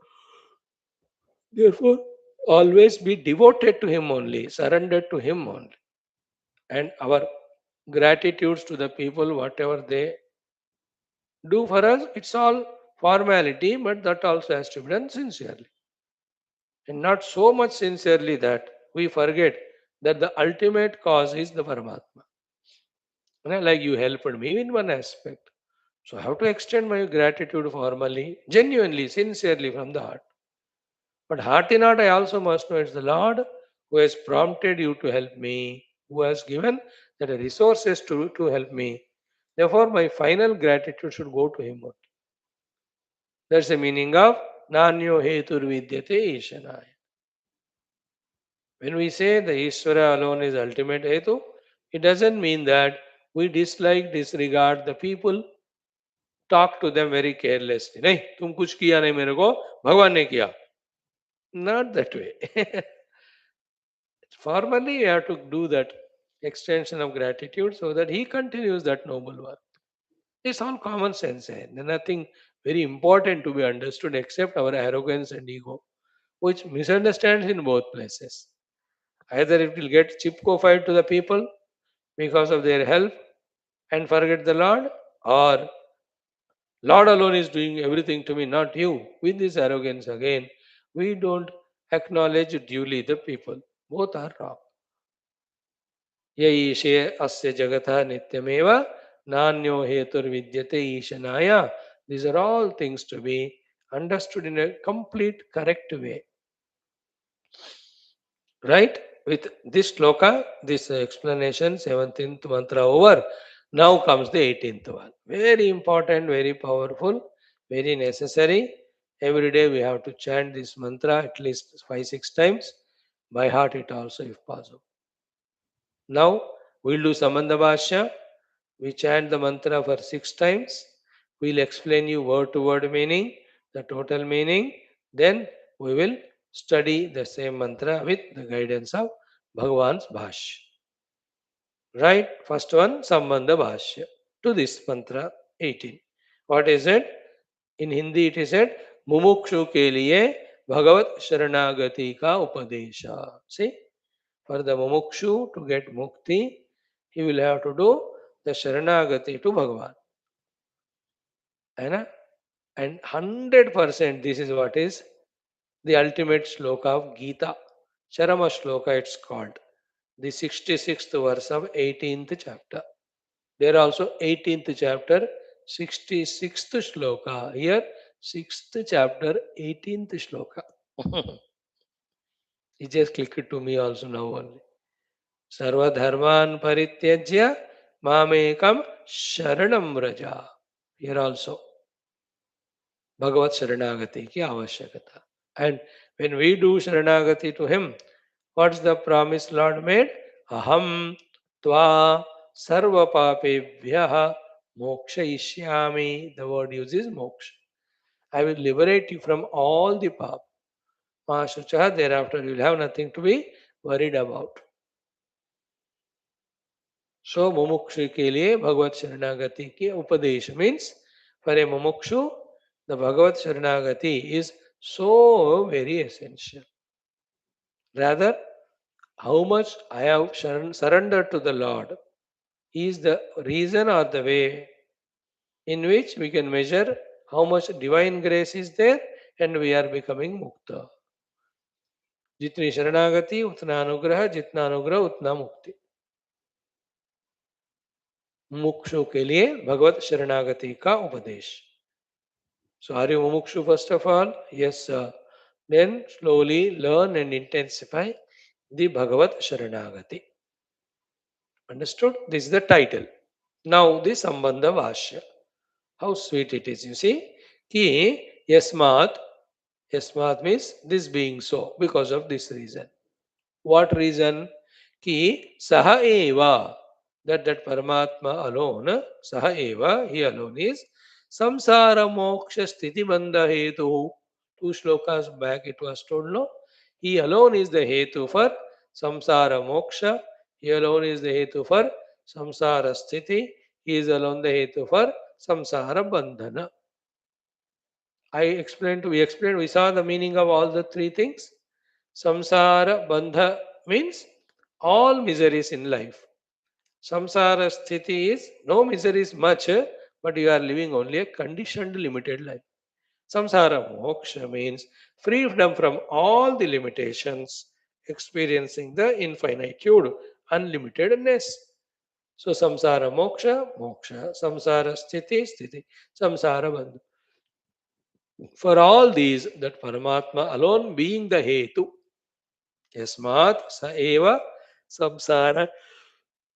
Therefore, always be devoted to Him only, surrendered to Him only. And our gratitudes to the people, whatever they do for us, it's all formality, but that also has to be done sincerely. And not so much sincerely that we forget that the ultimate cause is the Paramatma. Like you helped me in one aspect. So I have to extend my gratitude formally, genuinely, sincerely from the heart. But heart in heart, I also must know it's the Lord who has prompted you to help me, who has given the resources to help me. Therefore, my final gratitude should go to Him only. That's the meaning of Nanyo Hetur Vidyate Ishanaya. When we say the Ishvara alone is ultimate Hetu, it doesn't mean that we dislike, disregard the people, talk to them very carelessly. नहीं तुम कुछ किया नहीं मेरे को भगवान ने किया. Not that way. Formally, you have to do that extension of gratitude so that he continues that noble work. It's all common sense. There's nothing very important to be understood except our arrogance and ego, which misunderstands in both places. Either it will get chipcofied to the people because of their help and forget the Lord, or Lord alone is doing everything to me, not you. With this arrogance again, we don't acknowledge duly the people. Both are wrong. यईशे अस्य जगतः नित्यमेव नान्यो हेतुर्विद्यते ईशनाय. These are all things to be understood in a complete correct way. Right? With this shloka, this explanation, 17th mantra over, Now comes the 18th one. Very important, very powerful, very necessary. Every day we have to chant this mantra at least 5 6 times. By heart it also if possible. Now we'll do Samandha Bhashya. We chant the mantra for 6 times. We'll explain you word to word meaning, the total meaning. Then we will study the same mantra with the guidance of Bhagavan's Bhashya. Right? First one, Sambandha Bhashya. To this mantra 18. What is it? In Hindi it is said, Mumukshu ke liye Bhagavat Sharanagati ka Upadesha. See? For the Mumukshu to get Mukti, he will have to do the Sharanagati to Bhagavan. And 100% this is what is the ultimate sloka of Gita. Charama Shloka it's called. The 66th verse of 18th chapter. There also 18th chapter, 66th shloka. Here 6th chapter, 18th shloka. It just clicked to me also now only. Sarvadharman parityajya mamekam sharanam raja. Here also Bhagavat Sharanagati ki avashyakata. And when we do Sharanagati to him, what's the promise Lord made? Aham tva sarva papebhyah mokshayishyami. The word used is moksha. I will liberate you from all the pap. Mahashucha, thereafter you will have nothing to be worried about. So mumukshu ke liye Bhagavat Sharanagati ki upadesh means for a mumukshu, the Bhagavat Sharanagati is so very essential. Rather, how much I have surrendered to the Lord is the reason or the way in which we can measure how much divine grace is there and we are becoming mukta. जितनी शरणागति उतना अनुग्रह जितना अनुग्रह उतना मुक्ति मुमुक्षु के लिए भगवत शरणागति का उपदेश. So are you mumukshu first of all? Yes, sir. Then slowly learn and intensify the Bhagavat Sharanagati. Understood? This is the title. Now the Sambandha Bhashya. How sweet it is, you see. Ki yasmat, yasmat means this being so, because of this reason. What reason? Ki saha eva, that Paramatma alone, saha eva, he alone is samsara moksha sthiti bandha hetu. Two shlokas back it was told, no? He alone is the hetu for samsara moksha. He alone is the hetu for samsara sthiti. He is alone the hetu for samsara bandhana. We saw the meaning of all the three things. Samsara bandha means all miseries in life. Samsara sthiti is no miseries much, but you are living only a conditioned limited life. Samsara moksha means freedom from all the limitations, experiencing the infinitude, unlimitedness. So samsara moksha, moksha, samsara sthiti, sthiti, samsara bandha. For all these, that Paramatma alone being the hetu, yasmat sa eva samsara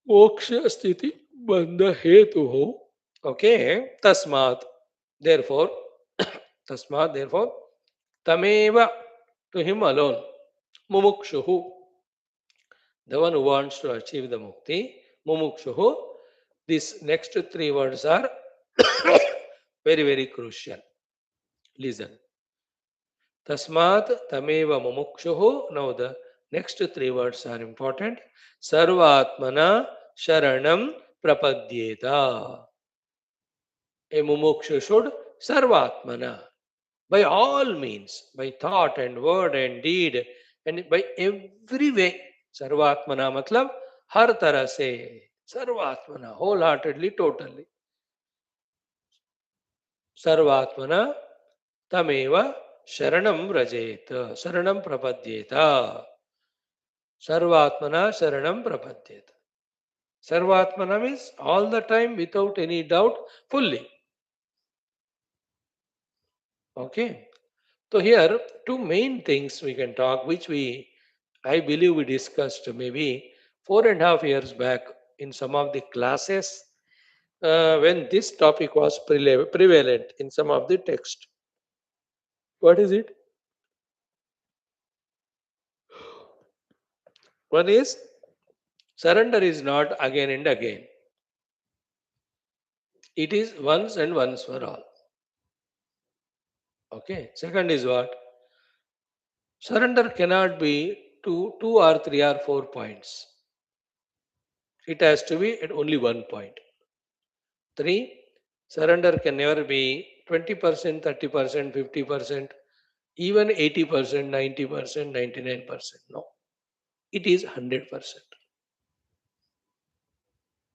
moksha sthiti bandha hetu ho. Okay, tasmat, therefore, tasmat, therefore, tameva, to him alone, mumukshuhu, the one who wants to achieve the mukti, mumukshuhu, these next three words are very, very crucial. Listen. Tasmat tameva mumukshuhu. Now the next three words are important. Sarvatmana sharanam prapadyeta. A mumukshu should sarvatmana. By all means, by thought and word and deed and by every way. Sarvatmana matlab har tarah se. Sarvatmana, wholeheartedly, totally. Sarvatmana tameva sharanam rajeta. Sharanam prapadyeta. Sarvatmana sharanam prapadyeta. Sarvatmana means all the time without any doubt, fully. Okay. So here two main things we can talk, which I believe we discussed maybe 4.5 years back in some of the classes. when this topic was prevalent in some of the text. What is it? One is surrender is not again and again. It is once and once for all. Okay. Second is what? Surrender cannot be two or three or 4 points. It has to be at only 1 point. Three, surrender can never be 20%, 30%, 50%, even 80%, 90%, 99%. No. It is 100%.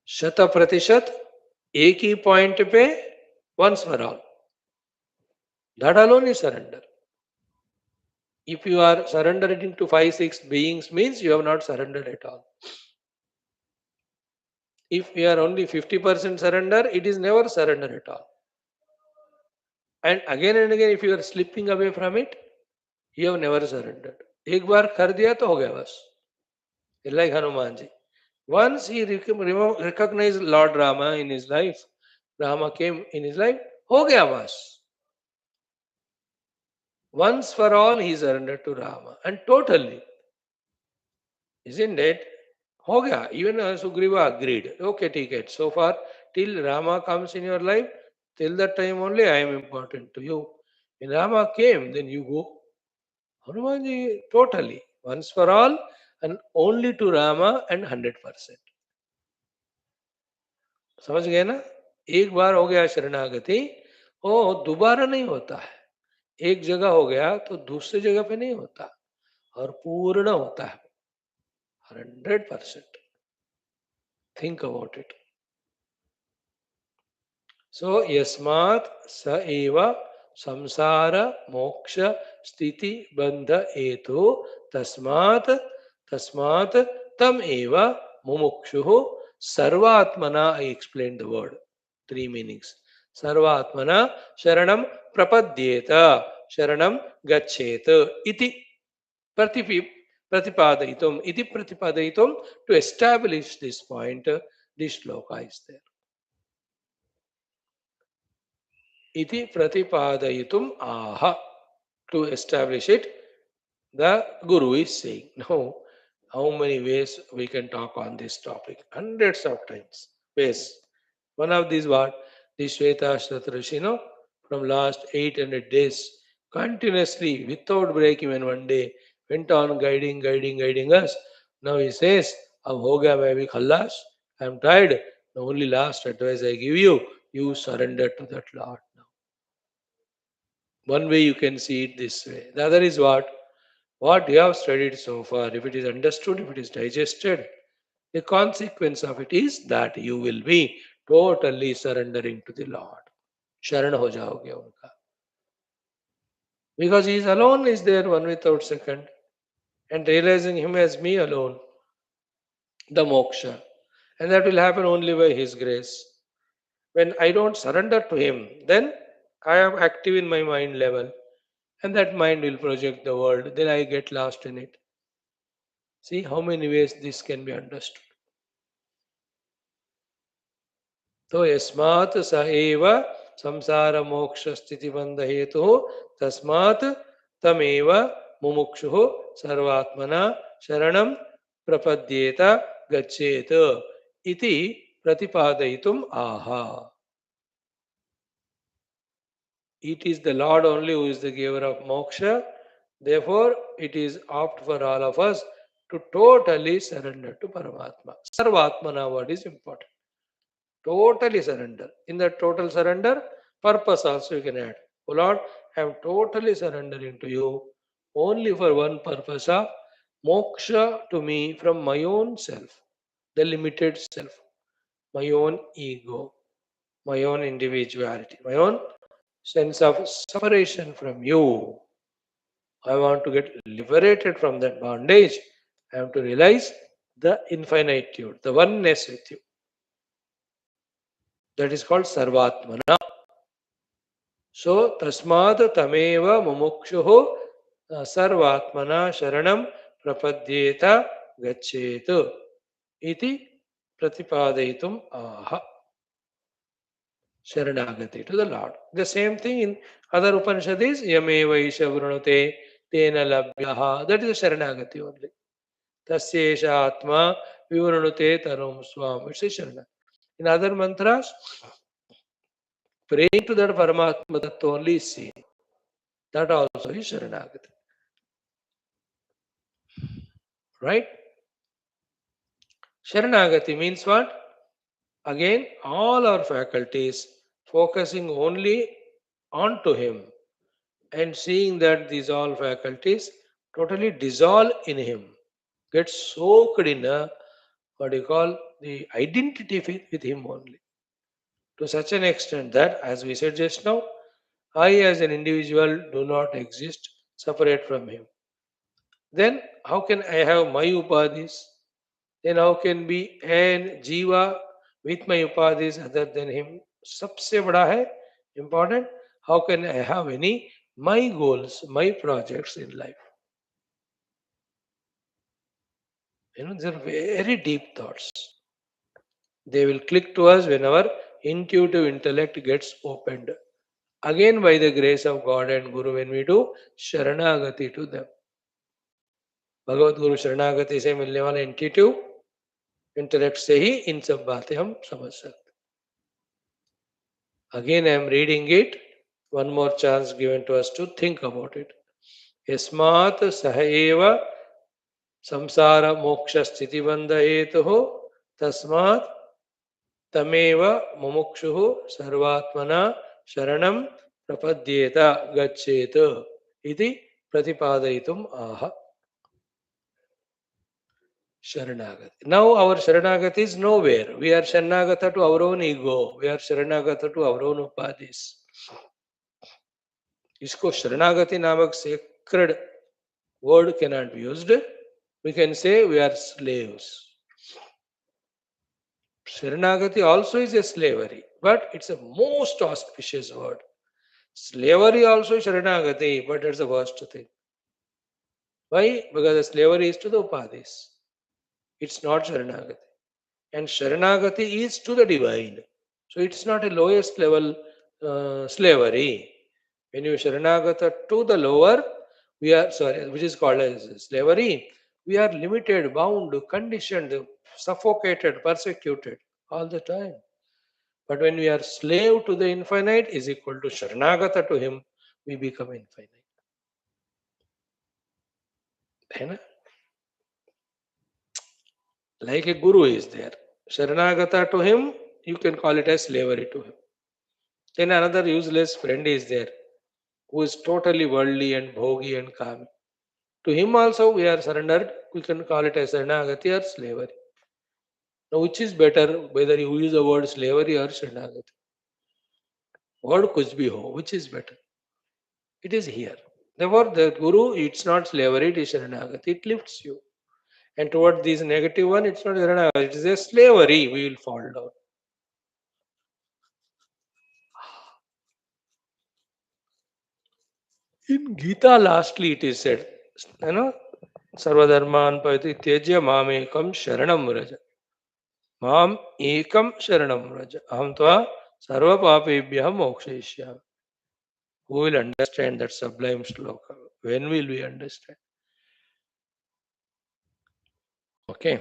शत प्रतिशत एक ही point पे once for all. That alone is surrender. If you are surrendering to 5, 6 beings, means you have not surrendered at all. If you are only 50% surrender, it is never surrender at all. And again, if you are slipping away from it, you have never surrendered. एक बार कर दिया तो हो गया बस. Like Hanuman ji. Once he recognized Lord Rama in his life, Rama came in his life, हो गया बस. Once for all, he surrendered to Rama and totally. Isn't it? हो गया. Even Sugriva agreed. Okay, take it. So far, till Rama comes in your life, till that time only I am important to you. When Rama came, then you go. Hanumanji, totally. Once for all and only to Rama and 100%. समझ गए ना? एक बार हो गया शरणागति, वो दोबारा नहीं होता है. एक जगह हो गया तो दूसरी जगह पे नहीं होता और पूर्ण होता है 100%. Think about it. So yasmat sa eva samsara moksha sthiti bandha etu tasmat tam eva mumukshuhu sarvatmana. I explained the word. 3 meanings. Sarvatmana sharanam prapadyeta sharanam gaccheta iti pratipadayitum. Iti pratipadayitum. To establish this point, this shloka is there. Iti pratipadayitum aha. To establish it, the Guru is saying. Now, how many ways we can talk on this topic? Hundreds of times. Ways. One of these what? The Shwethashwathara, from last 800 days, continuously, without break even one day, went on guiding us. Now he says, Ab ho gaya main bhi khalas. I am tired. The only last advice I give you, you surrender to that Lord now. One way you can see it this way. The other is what? What you have studied so far, if it is understood, if it is digested, the consequence of it is that you will be totally surrendering to the Lord. Sharan ho jaoge unka. Because He is alone is there, one without second. And realizing Him as me alone, the moksha. And that will happen only by His grace. When I don't surrender to Him, then I am active in my mind level. And that mind will project the world. Then I get lost in it. See how many ways this can be understood. So yasmat sa eva samsara moksha sthiti bandha hetu tasmat tameva mumukshu sarvatmana sharanam prapadyeta gaccheta iti pratipadayitum aha. It is the Lord only who is the giver of moksha. Therefore, it is apt for all of us to totally surrender to Paramatma. Sarvatmana word is important. Totally surrender. In that total surrender, purpose also you can add. Oh Lord, I am totally surrendering to you only for one purpose of moksha to me from my own self, the limited self, my own ego, my own individuality, my own sense of separation from you. I want to get liberated from that bondage. I have to realize the infinitude, the oneness with you. That is called Sarvatmana. So, Tasmad Tameva Mumukshuhu Sarvatmana Sharanam Prapadyeta Gacchetu Iti Pratipadayitum Aha. Sharanagati to the Lord. The same thing in other Upanishad is Yame Vaisha Vrunute Tena Labhyaha. That is a Sharanagati only. Tasyesha Atma Vivrunute Tarum Swam. It's a Sharanagati. In other mantras, praying to that Paramatma Tattva only is seen. That also is Sharanagati. Right? Sharanagati means what? Again, all our faculties focusing only onto Him and seeing that these all faculties totally dissolve in Him, get soaked in a, what you call, the identity with Him only. To such an extent that, as we said just now, I as an individual do not exist separate from Him. Then how can I have my upadhis? Then how can be an jiva with my upadhis other than him? सबसे बड़ा है important. How can I have any my goals, my projects in life? These are very deep thoughts. They will click to us when our intuitive intellect gets opened. Again, by the grace of God and Guru, when we do Sharanagati to them. भगवत गुरु शरणागति से मिलने वाला intuitive intellect से ही इन सब बातें हम समझ सकते. Again, I am reading it. One more chance given to us to think about it. Yasmat sahaeva samsara moksha sthiti bandha hetuho tasmat tameva mumukshuhu sarvatmana sharanam prapadyeta gaccheta iti pratipadayitum aha. Sharanagati. Now our Sharanagati is nowhere. We are Sharanagata to our own ego. We are Sharanagata to our own upadhis. इसको शरणागति नामक sacred word cannot be used. We can say we are slaves. Sharanagati also is a slavery, but it's a most auspicious word. Slavery also is Sharanagati, but it's the worst thing. Why? Because the slavery is to the upadhis. It's not Sharanagati. And Sharanagati is to the divine. So it's not a lowest level slavery. When you Sharanagata to the lower, we are, sorry, which is called as slavery, we are limited, bound, conditioned, suffocated, persecuted all the time. But when we are slave to the infinite is equal to Sharanagata to Him, we become infinite. Then, like a guru is there. Sharanagata to him, you can call it as slavery to him. Then another useless friend is there who is totally worldly and bhogi and kami. To him also we are surrendered. We can call it as Sharanagati or slavery. Now which is better, whether you use the word slavery or Sharanagati? Word kuch bhi ho, which is better? It is here. Therefore the Guru, it's not slavery, it is Sharanagati. It lifts you. And toward this negative one, it's not Sharanagati, it is a slavery, we will fall down. In Gita, lastly, it is said, Sarvadharman Paviti Tejya Mamekam Sharanam Vraja. Mam Ekam Sharanam Vraja. Aham Tva Sarva Papebhyam Mokshayishyam. Who will understand that sublime sloka? When will we understand? Okay.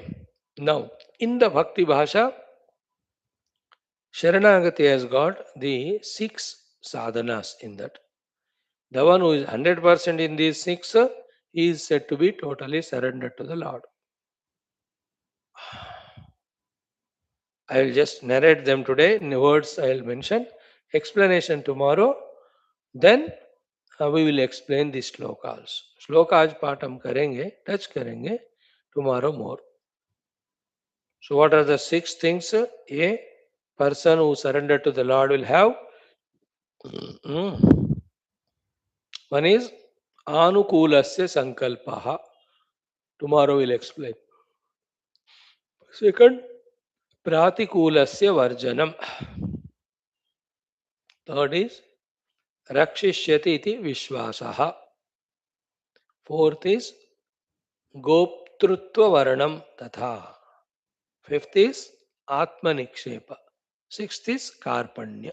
Now, in the Bhakti Bhasha, Sharanagati has got the 6 sadhanas in that. The one who is 100% in these 6 is said to be totally surrendered to the Lord. I will just narrate them today in the words I will mention. Explanation tomorrow. Then we will explain the slokas. Sloka आज पाठ हम करेंगे, touch करेंगे. Tomorrow more. So what are the 6 things a person who surrendered to the Lord will have? One is anukulasya sankalpaha. Tomorrow we'll explain. Second, pratikulasya varjanam. Third is rakshishyati iti vishwasaha. Fourth is goptrutva varanam tatha. Fifth is atma nikshepa. Sixth is karpanya.